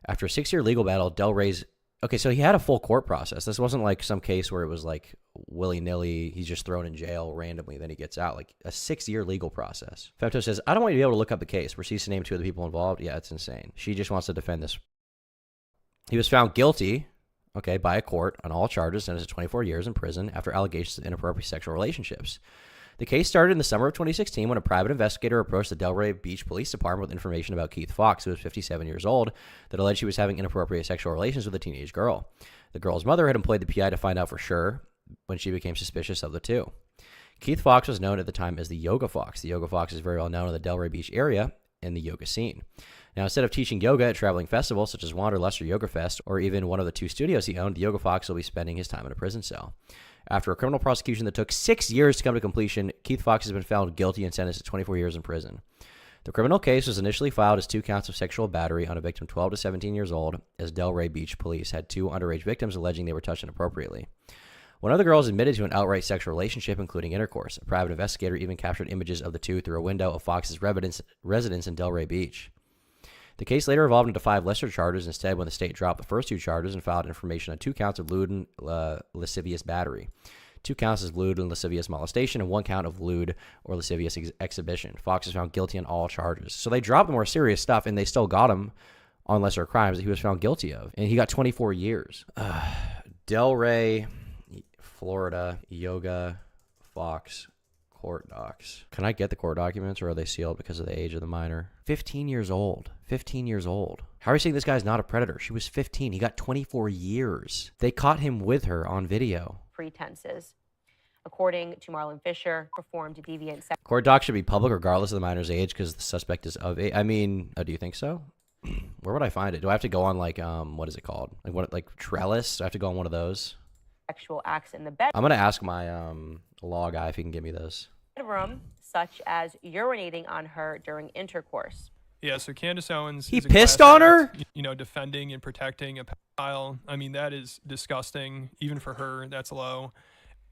After a 6-year legal battle, Del Rey's... Okay, so he had a full court process. This wasn't like some case where it was like willy-nilly, he's just thrown in jail randomly, then he gets out. Like a 6-year legal process. Femto says, I don't want you to be able to look up the case. Proceeds to name 2 of the people involved. Yeah, it's insane. She just wants to defend this. He was found guilty, okay, by a court on all charges, sentenced to 24 years in prison after allegations of inappropriate sexual relationships. The case started in the summer of 2016 when a private investigator approached the Delray Beach Police Department with information about Keith Fox, who was 57 years old, that alleged he was having inappropriate sexual relations with a teenage girl. The girl's mother had employed the PI to find out for sure when she became suspicious of the two. Keith Fox was known at the time as the Yoga Fox. The Yoga Fox is very well known in the Delray Beach area in the yoga scene. Now, instead of teaching yoga at traveling festivals such as Wanderlust or Yoga Fest, or even one of the 2 studios he owned, the Yoga Fox will be spending his time in a prison cell. After a criminal prosecution that took 6 years to come to completion, Keith Fox has been found guilty and sentenced to 24 years in prison. The criminal case was initially filed as 2 counts of sexual battery on a victim 12 to 17 years old, as Delray Beach police had 2 underage victims alleging they were touched inappropriately. One of the girls admitted to an outright sexual relationship, including intercourse. A private investigator even captured images of the 2 through a window of Fox's residence in Delray Beach. The case later evolved into 5 lesser charges instead when the state dropped the first 2 charges and filed information on 2 counts of lewd and lascivious battery, 2 counts of lewd and lascivious molestation, and 1 count of lewd or lascivious exhibition. Fox was found guilty on all charges. So they dropped the more serious stuff, and they still got him on lesser crimes that he was found guilty of. And he got 24 years. Delray, Florida, Yoga Fox court docs. Can I get the court documents, or are they sealed because of the age of the minor? 15 years old. 15 years old. How are you saying this guy's not a predator? She was 15. He got 24 years. They caught him with her on video. Pretenses. According to Marlon Fisher, performed deviant sex. Court docs should be public regardless of the minor's age because the suspect is of age. I mean, do you think so? Where would I find it? Do I have to go on like, what is it called? Like Trellis? Do I have to go on one of those? Sexual acts in the bed. I'm going to ask my law guy if he can give me those. Bedroom, such as urinating on her during intercourse. Yeah, so Candace Owens. He pissed on her? You know, defending and protecting a pedophile. I mean, that is disgusting. Even for her, that's low.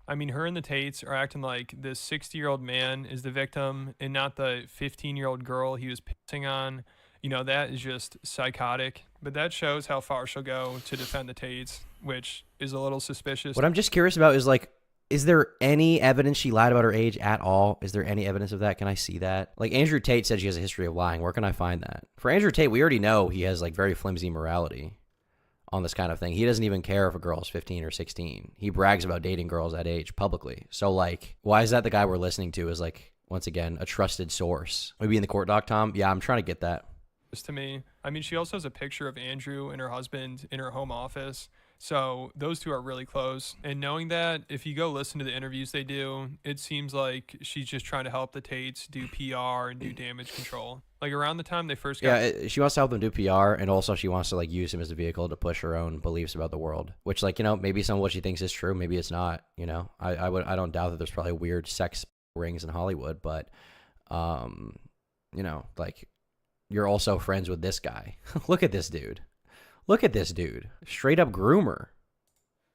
I mean, her and the Tates are acting like this 60-year-old man is the victim and not the 15-year-old girl he was pissing on. You know, that is just psychotic. But that shows how far she'll go to defend the Tates, which is a little suspicious. What I'm just curious about is, like, is there any evidence she lied about her age at all? Is there any evidence of that? Can I see that? Like, Andrew Tate said she has a history of lying. Where can I find that? For Andrew Tate, we already know he has, like, very flimsy morality on this kind of thing. He doesn't even care if a girl's 15 or 16. He brags about dating girls that age publicly. So, like, why is that the guy we're listening to is, like, once again, a trusted source? Maybe in the court doc, Tom? Yeah, I'm trying to get that. To me, I mean, she also has a picture of Andrew and her husband in her home office. So those two are really close. And knowing that, if you go listen to the interviews they do, it seems like she's just trying to help the Tates do PR and do damage control. Like around the time they first got... Yeah, she wants to help them do PR, and also she wants to, like, use him as a vehicle to push her own beliefs about the world. Which, like, you know, maybe some of what she thinks is true, maybe it's not, you know. I don't doubt that there's probably weird sex rings in Hollywood, but, you know, like, you're also friends with this guy. Look at this dude. Look at this dude. Straight up groomer.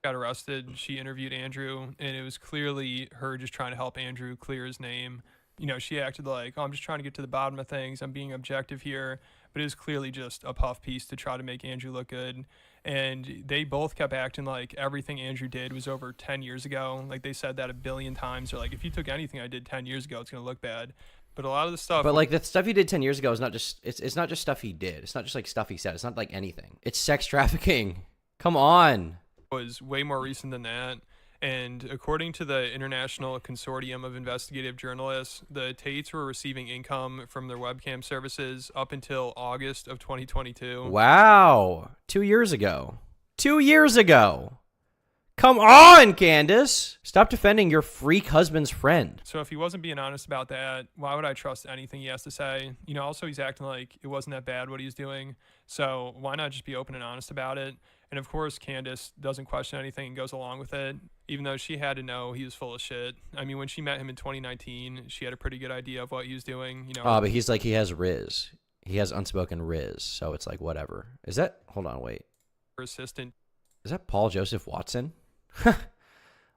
Got arrested. She interviewed Andrew, and it was clearly her just trying to help Andrew clear his name. You know, she acted like, oh, I'm just trying to get to the bottom of things. I'm being objective here. But it was clearly just a puff piece to try to make Andrew look good. And they both kept acting like everything Andrew did was over 10 years ago. Like, they said that a billion times. They're like, if you took anything I did 10 years ago, it's going to look bad. But a lot of the stuff... But, like, the stuff he did 10 years ago is not just... It's not just stuff he did. It's not just, like, stuff he said. It's not, like, anything. It's sex trafficking. Come on. Was way more recent than that. And according to the International Consortium of Investigative Journalists, the Tates were receiving income from their webcam services up until August of 2022. Wow. 2 years ago. 2 years ago. Come on, Candace. Stop defending your freak husband's friend. So if he wasn't being honest about that, why would I trust anything he has to say? You know, also he's acting like it wasn't that bad what he's doing. So why not just be open and honest about it? And of course, Candace doesn't question anything and goes along with it, even though she had to know he was full of shit. I mean, when she met him in 2019, she had a pretty good idea of what he was doing. You know. Oh, but he's like, he has Riz. He has unspoken Riz. So it's like, whatever. Is that, hold on, wait. Her assistant. Is that Paul Joseph Watson?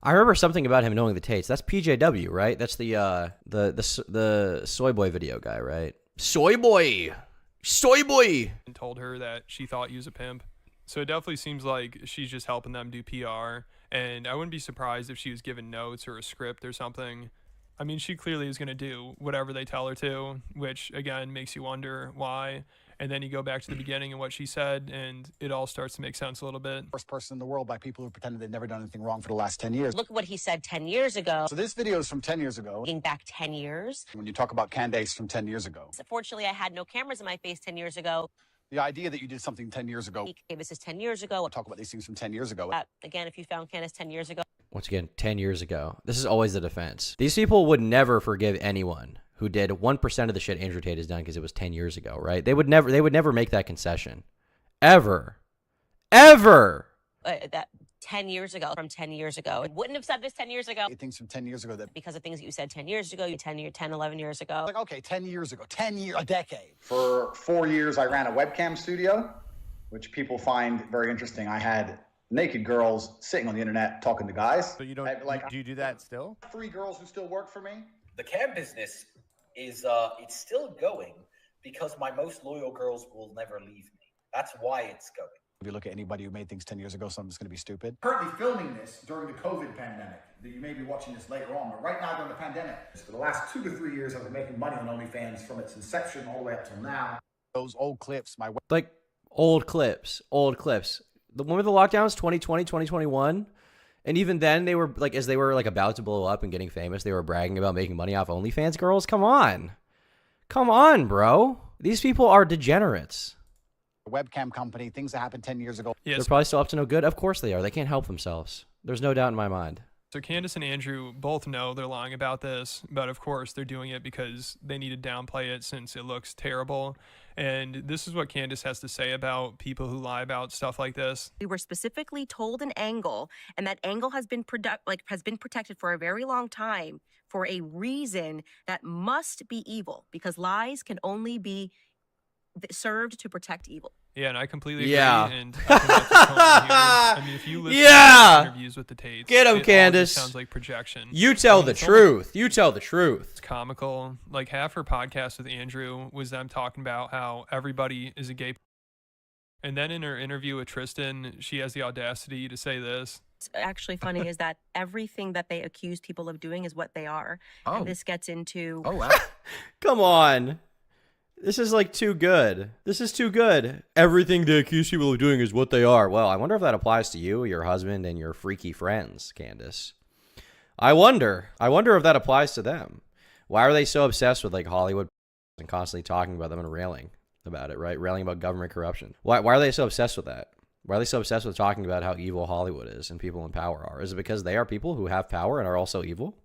I remember something about him knowing the Tates. That's PJW, right? That's the Soy Boy video guy, right? Soy Boy! Soy Boy! And told her that she thought he was a pimp. So it definitely seems like she's just helping them do PR. And I wouldn't be surprised if she was given notes or a script or something. I mean, she clearly is going to do whatever they tell her to, which, again, makes you wonder why. And then you go back to the beginning and what she said, and it all starts to make sense a little bit. First person in the world by people who pretended they'd never done anything wrong for the last 10 years. Look at what he said 10 years ago. So this video is from 10 years ago. Looking back 10 years. When you talk about Candace from 10 years ago. Fortunately, I had no cameras in my face 10 years ago. The idea that you did something 10 years ago. Okay, this is 10 years ago. We'll talk about these things from 10 years ago. Again, if you found Candace 10 years ago. Once again, 10 years ago. This is always the defense. These people would never forgive anyone who did 1% of the shit Andrew Tate has done because it was 10 years ago, right? They would never make that concession. Ever. Ever. That 10 years ago, from 10 years ago. I wouldn't have said this 10 years ago. Things from 10 years ago that... Because of things that you said 10 years ago, 11 years ago. Like, okay, 10 years ago, 10 years, a decade. For 4 years, I ran a webcam studio, which people find very interesting. I had naked girls sitting on the internet talking to guys. So you don't, do you do that still? 3 girls who still work for me. The cam business is, it's still going because my most loyal girls will never leave me. That's why it's going. If you look at anybody who made things 10 years ago, something's going to be stupid. Currently filming this during the COVID pandemic. You may be watching this later on, but right now during the pandemic, for the last 2 to 3 years, I've been making money on OnlyFans from its inception all the way up till now. Those old clips, like old clips. The one with the lockdowns, 2020, 2021. And even then, they were like, as they were like about to blow up and getting famous, they were bragging about making money off OnlyFans girls. Come on, bro. These people are degenerates. Webcam company, things that happened 10 years ago. Yes. They're probably still up to no good. Of course they are. They can't help themselves. There's no doubt in my mind. So Candace and Andrew both know they're lying about this, but of course they're doing it because they need to downplay it since it looks terrible. And this is what Candace has to say about people who lie about stuff like this. We were specifically told an angle, and that angle has been protected for a very long time for a reason that must be evil, because lies can only be served to protect evil. Yeah, and I completely agree. Yeah. And I think that's the tone here. I mean, if you listen Yeah. to interviews with the Tates, Get 'em, it all Candace. just sounds like projection. You tell the it's almost- truth. You tell the truth. It's comical. Like half her podcast with Andrew was them talking about how everybody is a gay. And then in her interview with Tristan, she has the audacity to say this. What's actually funny is that everything that they accuse people of doing is what they are. Oh. And this gets into... Oh, wow. Come on. This is like too good. This is too good. Everything they accuse people of doing is what they are. Well, I wonder if that applies to you, your husband, and your freaky friends, Candace. I wonder if that applies to them. Why are they so obsessed with like Hollywood and constantly talking about them and railing about it, right? Railing about government corruption. Why are they so obsessed with that? Why are they so obsessed with talking about how evil Hollywood is and people in power are? Is it because they are people who have power and are also evil?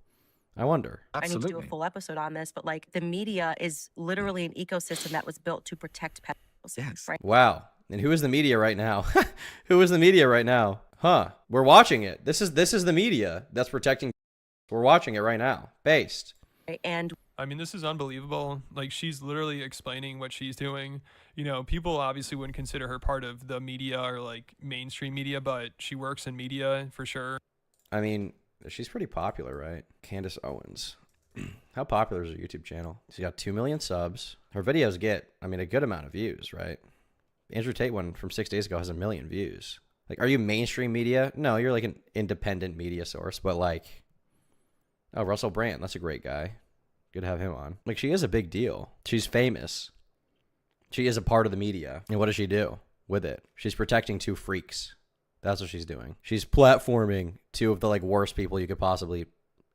I wonder. I need to do a full episode on this, but like the media is literally an ecosystem that was built to protect pedophiles. Yes. Right? Wow. And who is the media right now? Who is the media right now? Huh. We're watching it. This is the media that's protecting. We're watching it right now. Based. And I mean, this is unbelievable. Like, she's literally explaining what she's doing. You know, people obviously wouldn't consider her part of the media or like mainstream media, but she works in media for sure. I mean, she's pretty popular, right? Candace Owens. How popular is her YouTube channel? She's got 2 million subs. Her videos get, I mean, a good amount of views, right? Andrew Tate one from 6 days ago has 1 million views. Like, are you mainstream media? No, you're like an independent media source, but like, oh, Russell Brand, that's a great guy. Good to have him on. Like, she is a big deal. She's famous. She is a part of the media. And what does she do with it? She's protecting 2 freaks. That's what she's doing. She's platforming 2 of the like worst people you could possibly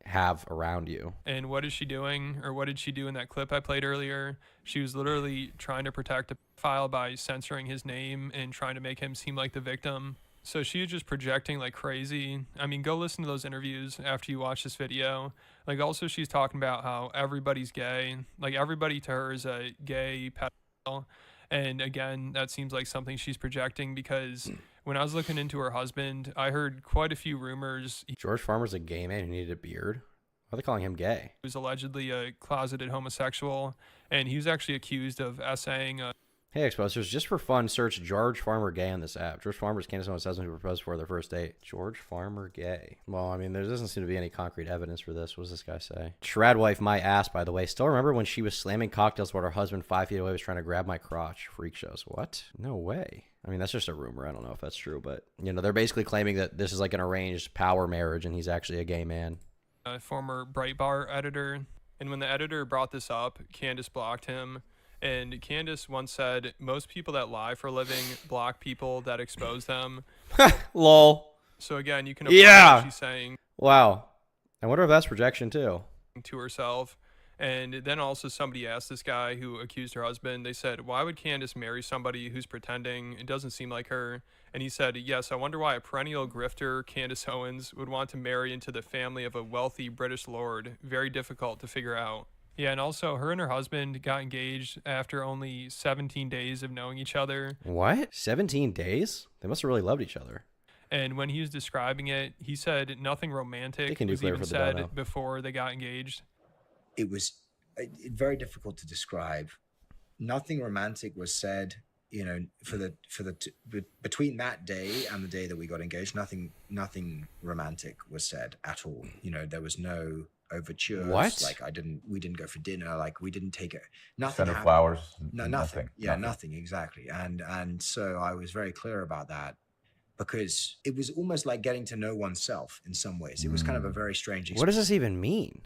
have around you. And what is she doing, or what did she do in that clip I played earlier? She was literally trying to protect a pedophile by censoring his name and trying to make him seem like the victim. So she was just projecting like crazy. I mean, go listen to those interviews after you watch this video. Like, also she's talking about how everybody's gay. Like, everybody to her is a gay pedophile. And again, that seems like something she's projecting, because when I was looking into her husband, I heard quite a few rumors. George Farmer's a gay man who needed a beard? Why are they calling him gay? He was allegedly a closeted homosexual, and he was actually accused of essaying a... Hey, Exposers, just for fun, search George Farmer gay on this app. George Farmer's Candace Owens' husband who proposed for their first date. George Farmer gay. Well, I mean, there doesn't seem to be any concrete evidence for this. What does this guy say? Shrad wife, my ass, by the way. Still remember when she was slamming cocktails while her husband 5 feet away was trying to grab my crotch? Freak shows. What? No way. I mean, that's just a rumor. I don't know if that's true, but, you know, they're basically claiming that this is like an arranged power marriage and he's actually a gay man. A former Breitbart editor. And when the editor brought this up, Candace blocked him. And Candace once said, most people that lie for a living block people that expose them. Lol. So again, you can apply what she's saying. Wow. I wonder if that's projection too. To herself. And then also somebody asked this guy who accused her husband, they said, why would Candace marry somebody who's pretending? It doesn't seem like her. And he said, yes, I wonder why a perennial grifter, Candace Owens, would want to marry into the family of a wealthy British lord. Very difficult to figure out. Yeah, and also her and her husband got engaged after only 17 days of knowing each other. What? 17 days? They must have really loved each other. And when he was describing it, he said nothing romantic was even said before they got engaged. It was very difficult to describe. Nothing romantic was said, you know, between that day and the day that we got engaged. Nothing romantic was said at all. You know, there was no overtures. What? Like we didn't go for dinner. Like we didn't take it. Nothing. Send her flowers. No, nothing. Yeah, nothing. Exactly. And so I was very clear about that, because it was almost like getting to know oneself in some ways. It was kind of a very strange experience. What does this even mean?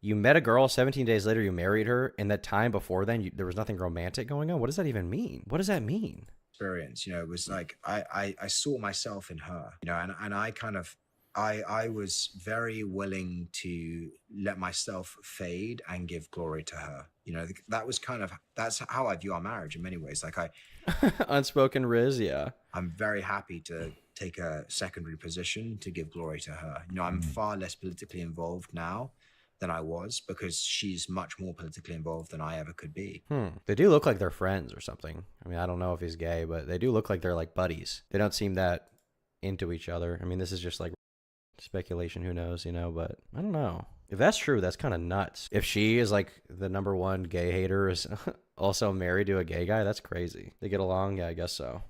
You met a girl, 17 days later you married her, and that time before then there was nothing romantic going on? What does that even mean? What does that mean? Experience, you know, it was like I saw myself in her, you know, and I kind of I was very willing to let myself fade and give glory to her. You know, that's how I view our marriage in many ways. Like unspoken riz, yeah. I'm very happy to take a secondary position to give glory to her. You know, I'm far less politically involved now than I was, because she's much more politically involved than I ever could be. They do look like they're friends or something. I mean, I don't know if he's gay, but they do look like they're like buddies. They don't seem that into each other. I mean, this is just like speculation, who knows, you know, but I don't know. If that's true, that's kind of nuts. If she is like the #1 gay hater is also married to a gay guy, that's crazy. They get along? Yeah, I guess so.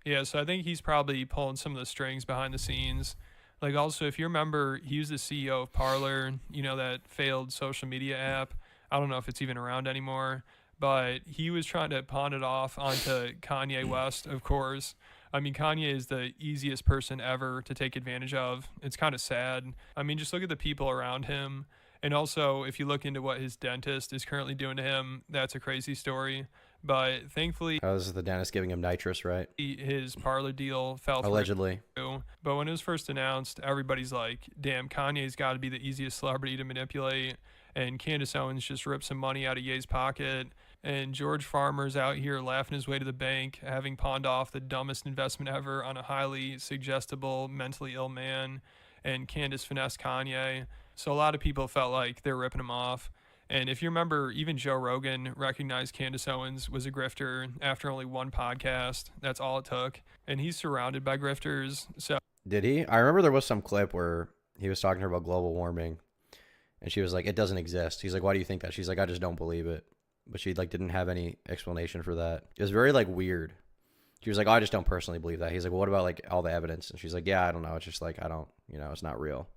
Yeah, so I think he's probably pulling some of the strings behind the scenes. Like, also, if you remember, he was the CEO of Parler, you know, that failed social media app. I don't know if it's even around anymore, but he was trying to pawn it off onto Kanye West, of course. I mean, Kanye is the easiest person ever to take advantage of. It's kind of sad. I mean, just look at the people around him. And also, if you look into what his dentist is currently doing to him, that's a crazy story. But thankfully, this is the dentist giving him nitrous, right? His Parler deal fell through. Allegedly. But when it was first announced, everybody's like, damn, Kanye's got to be the easiest celebrity to manipulate. And Candace Owens just ripped some money out of Ye's pocket. And George Farmer's out here laughing his way to the bank, having pawned off the dumbest investment ever on a highly suggestible, mentally ill man. And Candace finessed Kanye. So a lot of people felt like they're ripping him off. And if you remember, even Joe Rogan recognized Candace Owens was a grifter after only one podcast. That's all it took. And he's surrounded by grifters. So did he? I remember there was some clip where he was talking to her about global warming. And she was like, it doesn't exist. He's like, why do you think that? She's like, I just don't believe it. But she like didn't have any explanation for that. It was very like weird. She was like, oh, I just don't personally believe that. He's like, well, what about like all the evidence? And she's like, yeah, I don't know. It's just like, I don't, you know, it's not real.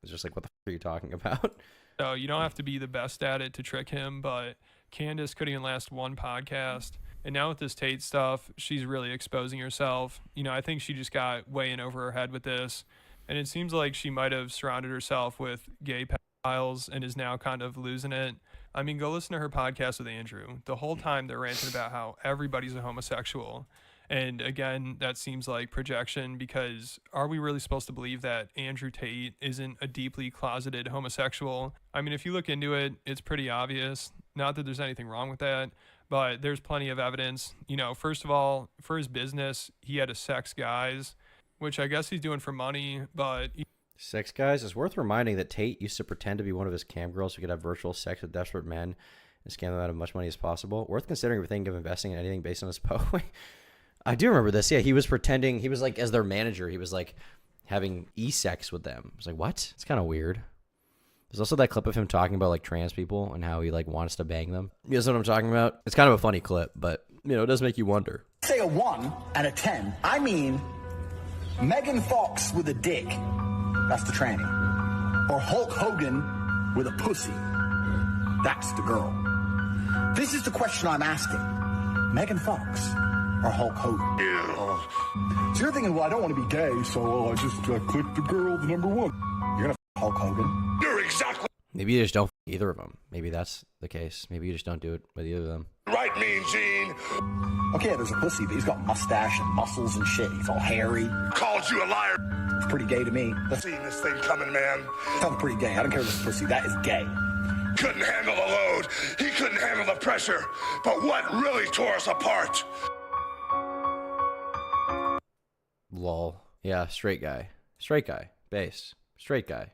It's just like, what the f are you talking about? So you don't have to be the best at it to trick him, but Candace couldn't even last one podcast. And now with this Tate stuff, she's really exposing herself. You know, I think she just got way in over her head with this. And it seems like she might have surrounded herself with gay pedophiles and is now kind of losing it. I mean, go listen to her podcast with Andrew. The whole time they're ranting about how everybody's a homosexual. And again, that seems like projection, because are we really supposed to believe that Andrew Tate isn't a deeply closeted homosexual? I mean, if you look into it, it's pretty obvious. Not that there's anything wrong with that, but there's plenty of evidence. You know, first of all, for his business, he had a Sex Guys, which I guess he's doing for money, but... Sex Guys? It's worth reminding that Tate used to pretend to be one of his cam girls who could have virtual sex with desperate men and scam them out of as much money as possible. Worth considering if we think of investing in anything based on his poetry. I do remember this. Yeah, he was pretending, he was like, as their manager, he was like having e-sex with them. I was like, what? It's kind of weird. There's also that clip of him talking about like trans people and how he like wants to bang them. You know what I'm talking about? It's kind of a funny clip, but you know, it does make you wonder. Say a 1 and a 10. I mean, Megan Fox with a dick. That's the tranny. Or Hulk Hogan with a pussy. That's the girl. This is the question I'm asking. Megan Fox or Hulk Hogan? Yeah. So you're thinking, well, I don't want to be gay, so I just click the girl, the number 1. You're going to Hulk Hogan? You're exactly Maybe you just don't either of them. Maybe that's the case. Maybe you just don't do it with either of them. right, Mean Gene. Okay, there's a pussy, but he's got mustache and muscles and shit. He's all hairy. Called you a liar. It's pretty gay to me. Seen this thing coming, man. Sounds pretty gay. I don't care if it's pussy. That is gay. Couldn't handle the load. He couldn't handle the pressure. But what really tore us apart? Lol. Yeah, straight guy. Straight guy. Base. Straight guy.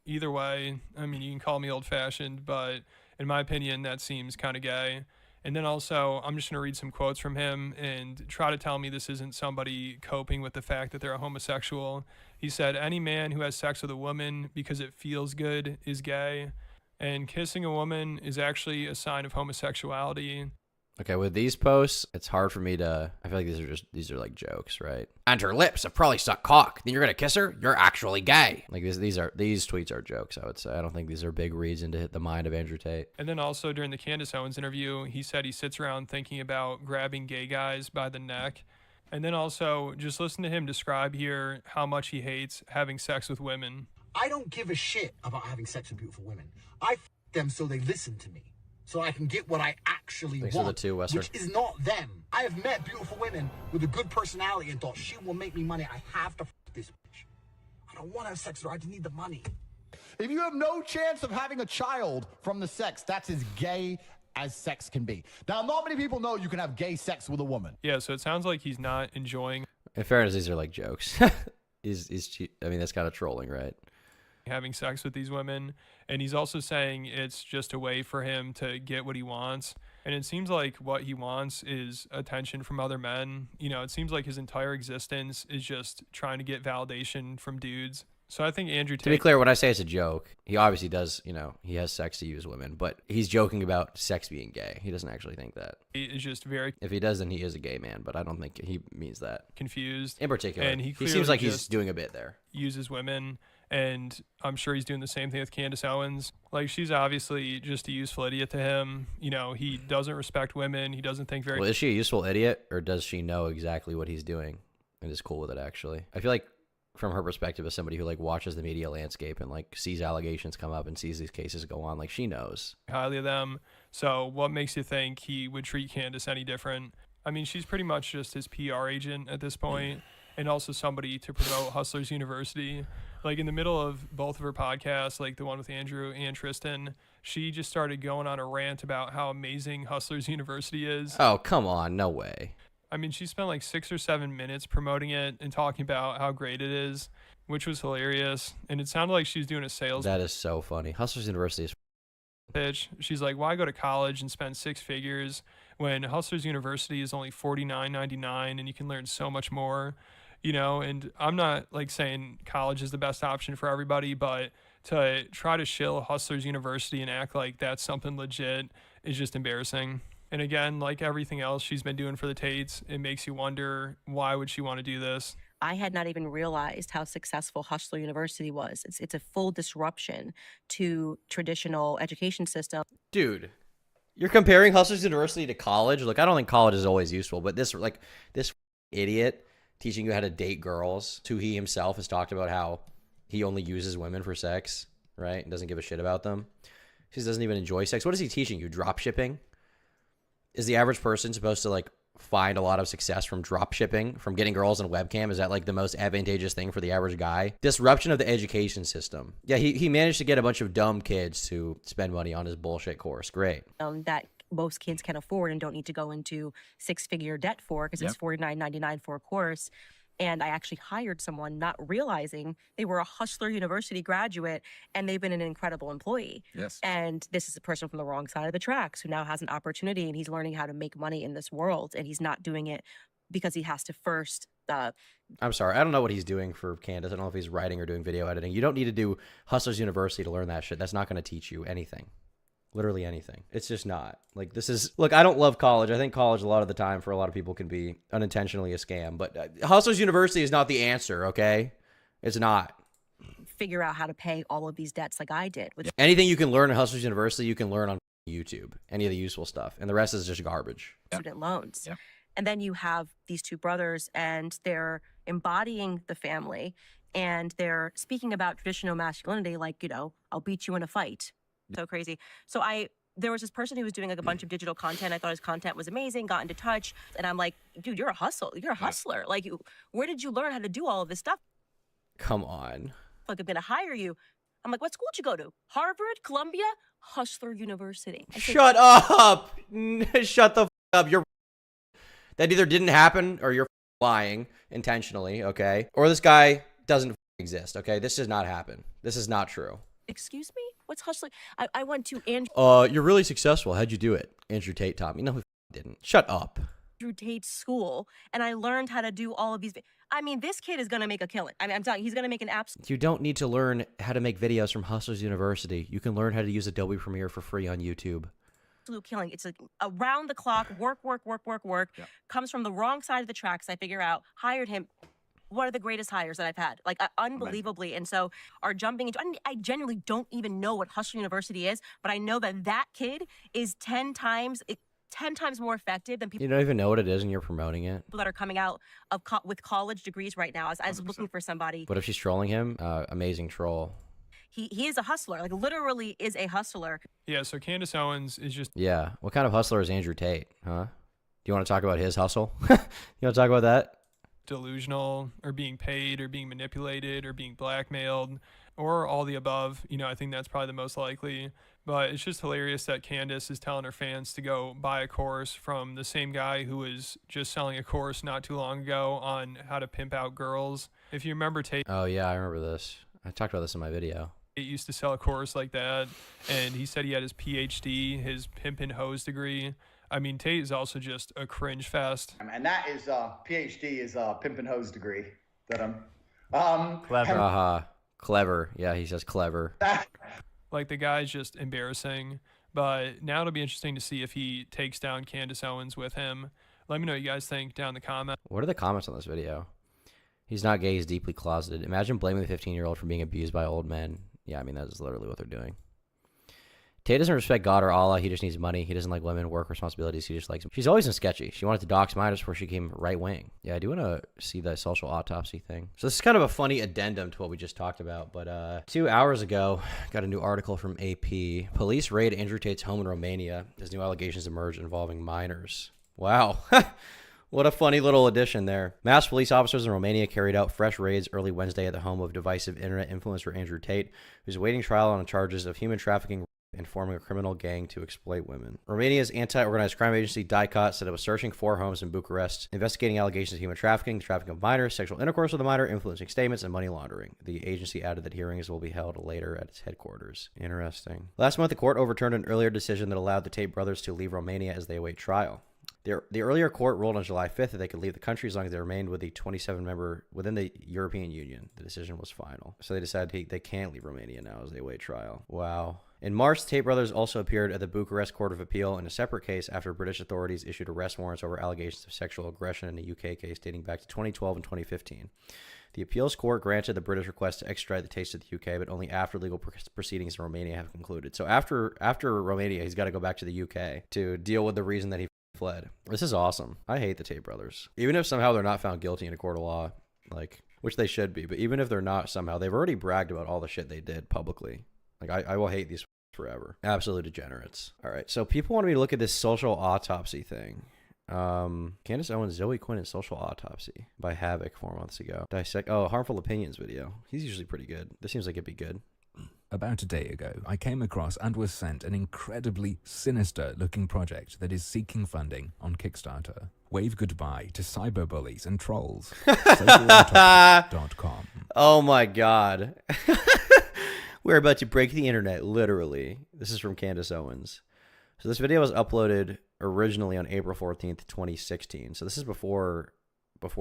Either way, I mean, you can call me old-fashioned, but in my opinion, that seems kind of gay. And then also, I'm just going to read some quotes from him and try to tell me this isn't somebody coping with the fact that they're a homosexual. He said, any man who has sex with a woman because it feels good is gay. And kissing a woman is actually a sign of homosexuality. Okay, with these posts, it's hard for me to... I feel like these are like jokes, right? And her lips have probably sucked cock. Then you're gonna kiss her? You're actually gay. Like these tweets are jokes, I would say. I don't think these are big reason to hit the mind of Andrew Tate. And then also during the Candace Owens interview, he said he sits around thinking about grabbing gay guys by the neck. And then also, just listen to him describe here how much he hates having sex with women. I don't give a shit about having sex with beautiful women. I f them so they listen to me. So I can get what I actually Thanks want, to the two, Western. which is not them. I have met beautiful women with a good personality and thought, she will make me money. I have to f this bitch. I don't want to have sex with her. I just need the money. If you have no chance of having a child from the sex, that's as gay as sex can be. Now, not many people know you can have gay sex with a woman. Yeah, so it sounds like he's not enjoying... In fairness, these are like jokes. I mean, that's kind of trolling, right? Having sex with these women, and he's also saying it's just a way for him to get what he wants. And it seems like what he wants is attention from other men. You know, it seems like his entire existence is just trying to get validation from dudes. So I think Andrew Tate... To be clear, when I say it's a joke, he obviously does, you know, he has sex to use women, but he's joking about sex being gay. He doesn't actually think that. He is just very... If he does, then he is a gay man, but I don't think he means that. Confused. In particular. And he seems like he's doing a bit there. Uses women, and I'm sure he's doing the same thing with Candace Owens. Like, she's obviously just a useful idiot to him. You know, he doesn't respect women. He doesn't think very... Well, is she a useful idiot, or does she know exactly what he's doing and is cool with it, actually? I feel like from her perspective as somebody who like watches the media landscape and like sees allegations come up and sees these cases go on, like she knows highly of them. So what makes you think he would treat Candace any different? I mean, she's pretty much just his PR agent at this point, and also somebody to promote Hustlers University. Like in the middle of both of her podcasts, like the one with Andrew and Tristan, she just started going on a rant about how amazing Hustlers University is. Oh, come on, no way. I mean, she spent like 6 or 7 minutes promoting it and talking about how great it is, which was hilarious. And it sounded like she was doing a sales That is so funny. Hustlers University is pitch. She's like, why go to college and spend 6 figures when Hustlers University is only $49.99 and you can learn so much more, you know? And I'm not like saying college is the best option for everybody, but to try to shill Hustlers University and act like that's something legit is just embarrassing. And again, like everything else she's been doing for the Tates, it makes you wonder, why would she want to do this? I had not even realized how successful Hustler University was. It's a full disruption to traditional education system. Dude, you're comparing Hustlers University to college? Look, I don't think college is always useful, but this idiot teaching you how to date girls, who he himself has talked about how he only uses women for sex, right? And doesn't give a shit about them. He just doesn't even enjoy sex. What is he teaching you? Drop shipping? Is the average person supposed to like find a lot of success from drop shipping, from getting girls on webcam? Is that like the most advantageous thing for the average guy? Disruption of the education system. Yeah, he managed to get a bunch of dumb kids to spend money on his bullshit course. Great. That most kids can afford and don't need to go into six-figure debt for, because it's $49.99 for a course. And I actually hired someone not realizing they were a Hustler University graduate, and they've been an incredible employee. Yes. And this is a person from the wrong side of the tracks who now has an opportunity, and he's learning how to make money in this world. And he's not doing it because he has to first. I'm sorry. I don't know what he's doing for Candace. I don't know if he's writing or doing video editing. You don't need to do Hustlers University to learn that shit. That's not going to teach you anything. Literally anything. It's just not. Like, this is... Look, I don't love college. I think college a lot of the time for a lot of people can be unintentionally a scam. But Hustlers University is not the answer, okay? It's not. Figure out how to pay all of these debts like I did. Anything you can learn at Hustlers University, you can learn on YouTube. Any of the useful stuff. And the rest is just garbage. Student loans. Yeah. And then you have these two brothers, and they're embodying the family, and they're speaking about traditional masculinity like, you know, I'll beat you in a fight. So crazy. So there was this person who was doing like a bunch of digital content. I thought his content was amazing, got into touch. And I'm like, dude, you're a hustler. You're a hustler. Like, where did you learn how to do all of this stuff? Come on. Like, I'm going to hire you. I'm like, what school did you go to? Harvard, Columbia, Hustler University. Shut up. Shut the up. That either didn't happen or you're lying intentionally, okay? Or this guy doesn't exist, okay? This does not happen. This is not true. Excuse me? What's hustling? I went to Andrew. You're really successful. How'd you do it? Andrew Tate taught me. No, he didn't. Shut up. Andrew Tate's school, and I learned how to do all of these. I mean, this kid is going to make a killing. I mean, I'm telling you, he's going to make an absolute. You don't need to learn how to make videos from Hustlers University. You can learn how to use Adobe Premiere for free on YouTube. Absolute killing. It's like around the clock, work. Yeah. Comes from the wrong side of the tracks. I figure out, hired him. One of the greatest hires that I've had, like unbelievably. And so are jumping into, I genuinely don't even know what Hustler University is, but I know that kid is 10 times more effective than people. You don't even know what it is and you're promoting it. That are coming out of with college degrees right now. I was looking for somebody. What if she's trolling him? Amazing troll. He is a hustler, like literally is a hustler. Yeah, so Candace Owens is just... Yeah, what kind of hustler is Andrew Tate, huh? Do you want to talk about his hustle? You want to talk about that? Delusional, or being paid, or being manipulated, or being blackmailed, or all the above. You know, I think that's probably the most likely. But it's just hilarious that Candace is telling her fans to go buy a course from the same guy who was just selling a course not too long ago on how to pimp out girls. If you remember Tate... Oh, yeah, I remember this. I talked about this in my video. He used to sell a course like that, and he said he had his PhD, his pimp and hose degree. I mean, Tate is also just a cringe fest. And that is PhD is pimp and hose degree that I'm. Clever. Clever. Yeah, he says clever. Like, the guy's just embarrassing. But now it'll be interesting to see if he takes down Candace Owens with him. Let me know what you guys think down in the comments. What are the comments on this video? He's not gay, he's deeply closeted. Imagine blaming the 15-year-old for being abused by old men. Yeah, I mean, that is literally what they're doing. Tate doesn't respect God or Allah. He just needs money. He doesn't like women, work, responsibilities. He just likes them. She's always been sketchy. She wanted to dox minors before she came right-wing. Yeah, I do want to see the social autopsy thing. So this is kind of a funny addendum to what we just talked about. But 2 hours ago, got a new article from AP. Police raid Andrew Tate's home in Romania as new allegations emerge involving minors. Wow. What a funny little addition there. Masked police officers in Romania carried out fresh raids early Wednesday at the home of divisive internet influencer Andrew Tate, who's awaiting trial on charges of human trafficking and forming a criminal gang to exploit women. Romania's anti-organized crime agency DICOT said it was searching 4 homes in Bucharest, investigating allegations of human trafficking, trafficking of minors, sexual intercourse with a minor, influencing statements, and money laundering. The agency added that hearings will be held later at its headquarters. Interesting. Last month, the court overturned an earlier decision that allowed the Tate brothers to leave Romania as they await trial. The earlier court ruled on July 5th that they could leave the country as long as they remained with the 27-member within the European Union. The decision was final. So they decided they can't leave Romania now as they await trial. Wow. In March, the Tate brothers also appeared at the Bucharest Court of Appeal in a separate case after British authorities issued arrest warrants over allegations of sexual aggression in a UK case dating back to 2012 and 2015. The appeals court granted the British request to extradite the Tates to the UK, but only after legal proceedings in Romania have concluded. So after Romania, he's got to go back to the UK to deal with the reason that he fled. This is awesome. I hate the Tate brothers. Even if somehow they're not found guilty in a court of law, like, which they should be, but even if they're not somehow, they've already bragged about all the shit they did publicly. Like, I will hate these forever. Absolute degenerates. All right, so people want me to look at this social autopsy thing. Candace Owens, Zoe Quinn, and Social Autopsy by Havoc 4 months ago. Harmful Opinions video. He's usually pretty good. This seems like it'd be good. About a day ago, I came across and was sent an incredibly sinister-looking project that is seeking funding on Kickstarter. Wave goodbye to cyberbullies and trolls. Socialautopsy.com. Oh my god. We're about to break the internet, literally. This is from Candace Owens. So this video was uploaded originally on April 14th, 2016. So this is before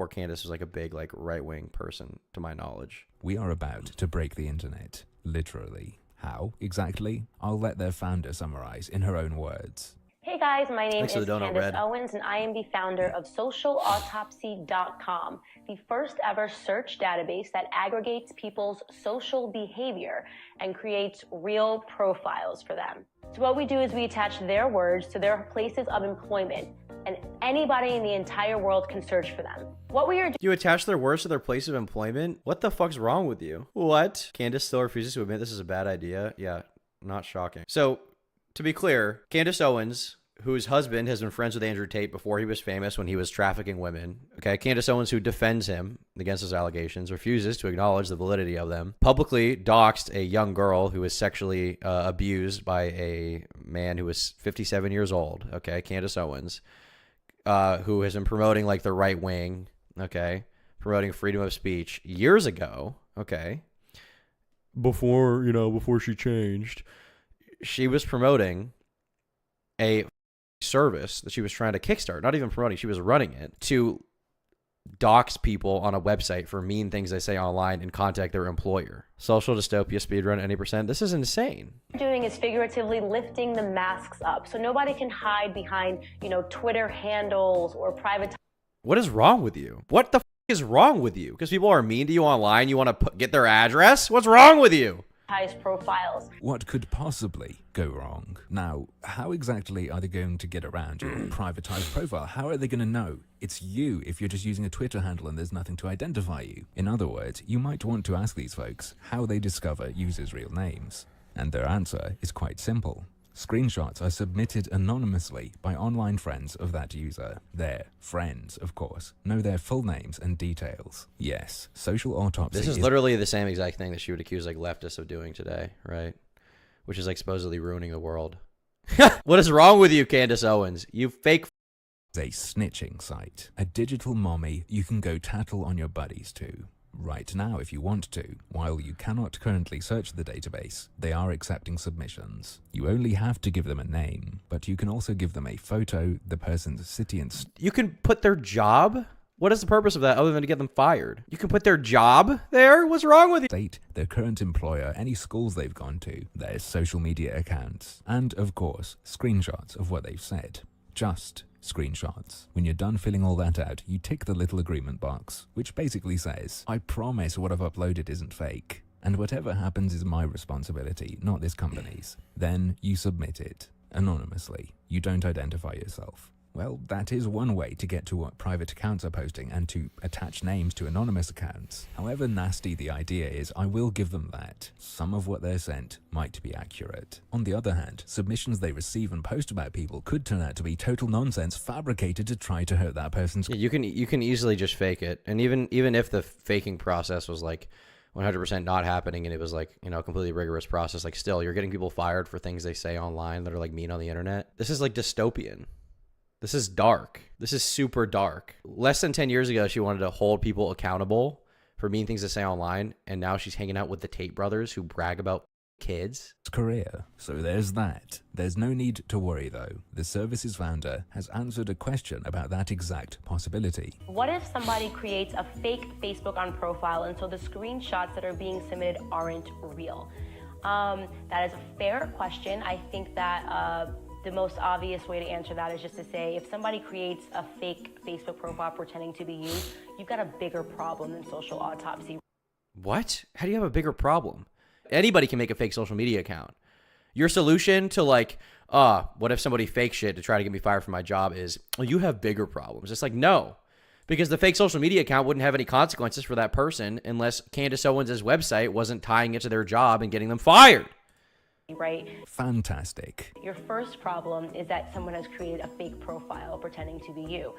Candace was like a big like right-wing person, to my knowledge. We are about to break the internet, literally. How exactly? I'll let their founder summarize in her own words. Hey guys, my name Thanks is for the donut, Candace Red. Owens, and I am the founder of sexuality.com, the first ever search database that aggregates people's social behavior and creates real profiles for them. So what we do is we attach their words to their places of employment, and anybody in the entire world can search for them. What we are You attach their words to their place of employment? What the fuck's wrong with you? What? Candace still refuses to admit this is a bad idea? Yeah, not shocking. So, to be clear, Candace Owens, whose husband has been friends with Andrew Tate before he was famous when he was trafficking women. Okay, Candace Owens, who defends him against his allegations, refuses to acknowledge the validity of them, publicly doxed a young girl who was sexually abused by a man who was 57 years old. Okay, Candace Owens, who has been promoting like the right wing, okay, promoting freedom of speech years ago, okay, before she changed. She was promoting a service that she was trying to kickstart, not even promoting, she was running it to dox people on a website for mean things they say online and contact their employer. Social dystopia speedrun any %. This is insane. What we're doing is figuratively lifting the masks up, so nobody can hide behind, Twitter handles or private. What is wrong with you? What the is wrong with you? Because people are mean to you online, you want to get their address? What's wrong with you? Profiles. What could possibly go wrong? Now, how exactly are they going to get around your privatized profile? How are they going to know it's you if you're just using a Twitter handle and there's nothing to identify you? In other words, you might want to ask these folks how they discover users' real names. And their answer is quite simple. Screenshots are submitted anonymously by online friends of that user. Their friends, of course, know their full names and details. Yes, social autopsy This is literally the same exact thing that she would accuse like leftists of doing today, right? Which is like supposedly ruining the world. What is wrong with you, Candace Owens? You fake a snitching site. A digital mommy you can go tattle on your buddies to. Right now if you want to. While you cannot currently search the database, they are accepting submissions. You only have to give them a name, but you can also give them a photo, the person's city and You can put their job? What is the purpose of that other than to get them fired? You can put their job there? What's wrong with you? State, their current employer, any schools they've gone to, their social media accounts, and of course, screenshots of what they've said. Just screenshots. When you're done filling all that out, you tick the little agreement box, which basically says, I promise what I've uploaded isn't fake, and whatever happens is my responsibility, not this company's. Then you submit it, anonymously. You don't identify yourself. Well, that is one way to get to what private accounts are posting and to attach names to anonymous accounts. However nasty the idea is, I will give them that. Some of what they're sent might be accurate. On the other hand, submissions they receive and post about people could turn out to be total nonsense fabricated to try to hurt that person's... Yeah, you can easily just fake it. And even if the faking process was like 100% not happening and it was like, a completely rigorous process, like still, you're getting people fired for things they say online that are like mean on the internet. This is like dystopian. This is dark. This is super dark. Less than 10 years ago, she wanted to hold people accountable for mean things to say online, and now she's hanging out with the Tate brothers who brag about kids. Career. So there's that. There's no need to worry though. The service's founder has answered a question about that exact possibility. What if somebody creates a fake Facebook on profile and so the screenshots that are being submitted aren't real? That is a fair question. I think that the most obvious way to answer that is just to say, if somebody creates a fake Facebook profile pretending to be you, you've got a bigger problem than social autopsy. What? How do you have a bigger problem? Anybody can make a fake social media account. Your solution to like, what if somebody fakes shit to try to get me fired from my job is, well, you have bigger problems. It's like, no, because the fake social media account wouldn't have any consequences for that person unless Candace Owens' website wasn't tying it to their job and getting them fired. Right? Fantastic. Your first problem is that someone has created a fake profile pretending to be you,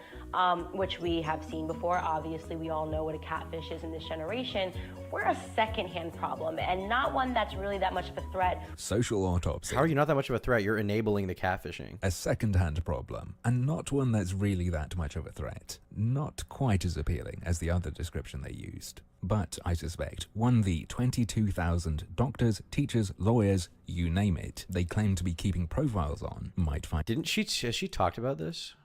which we have seen before. Obviously, we all know what a catfish is in this generation. We're a secondhand problem and not one that's really that much of a threat. Social autopsy. How are you not that much of a threat? You're enabling the catfishing. A second-hand problem, and not one that's really that much of a threat. Not quite as appealing as the other description they used. But I suspect one the 22,000 doctors, teachers, lawyers, you name it, they claim to be keeping profiles on might find. Has she talked about this?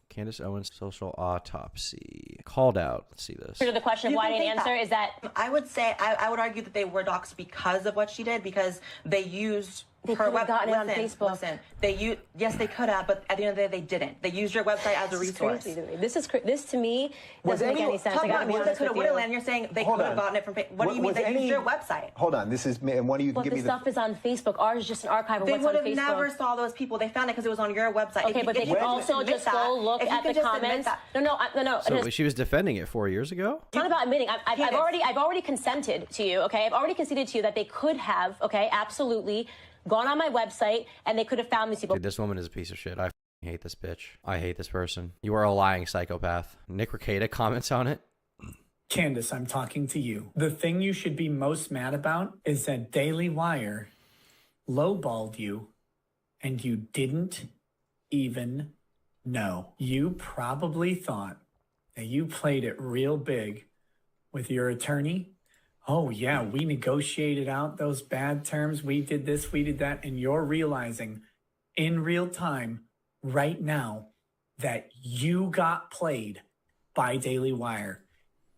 Candace Owens social autopsy. Called out. Let's see this. The question of why I didn't answer is that I would say I would argue that they were doxxed because of what she did, because they used They her could have gotten it on listen, Facebook. Listen, yes, they could have, but at the end of the day, they didn't. They used your website as a resource. This to me doesn't make any sense. I gotta be honest with you. And you're saying they could have gotten it from Facebook. What do you mean they used your website? Hold on, this is, and what do you But give the me stuff is on Facebook. Ours is just an archive of They what's on would Facebook. have never saw those people. They found it because it was on your website. Okay, but they can also just go look at the comments. No. So she was defending it 4 years ago? It's not about admitting. I've already consented to you. Okay, I've already conceded to you that they could have. Okay, absolutely gone on my website and they could have found these people. Dude, this woman is a piece of shit. I hate this bitch. I hate this person. You are a lying psychopath. Nick Rekieta comments on it. Candace, I'm talking to you. The thing you should be most mad about is that Daily Wire lowballed you and you didn't even know. You probably thought that you played it real big with your attorney. Oh, yeah, we negotiated out those bad terms. We did this, we did that. And you're realizing in real time right now that you got played by Daily Wire.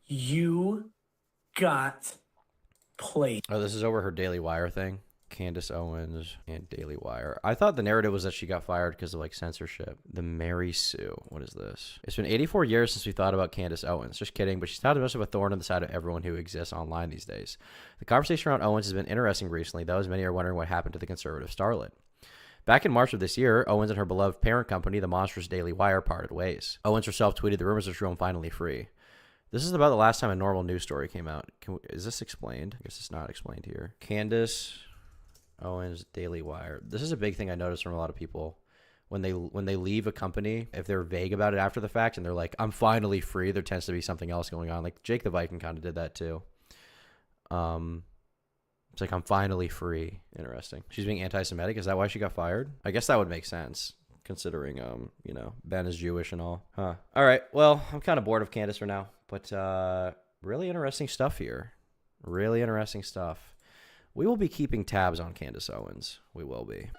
You got played. Oh, this is over her Daily Wire thing. Candace Owens and Daily Wire. I thought the narrative was that she got fired because of like censorship. The Mary Sue. What is this? It's been 84 years since we thought about Candace Owens. Just kidding, but she's not as much of a thorn in the side of everyone who exists online these days. The conversation around Owens has been interesting recently, though, as many are wondering what happened to the conservative starlet. Back in March of this year, Owens and her beloved parent company, the monstrous Daily Wire, parted ways. Owens herself tweeted, "The rumors are true, I'm finally free." This is about the last time a normal news story came out. Is this explained? I guess it's not explained here. Candace Owens, Daily Wire. This is a big thing I noticed from a lot of people. When they leave a company, if they're vague about it after the fact and they're like, "I'm finally free," there tends to be something else going on. Like Jake the Viking kind of did that too. It's like, "I'm finally free." Interesting. She's being anti-Semitic. Is that why she got fired? I guess that would make sense, considering, you know, Ben is Jewish and all. Huh. All right. Well, I'm kind of bored of Candace for now, but really interesting stuff here. Really interesting stuff. We will be keeping tabs on Candace Owens. We will be.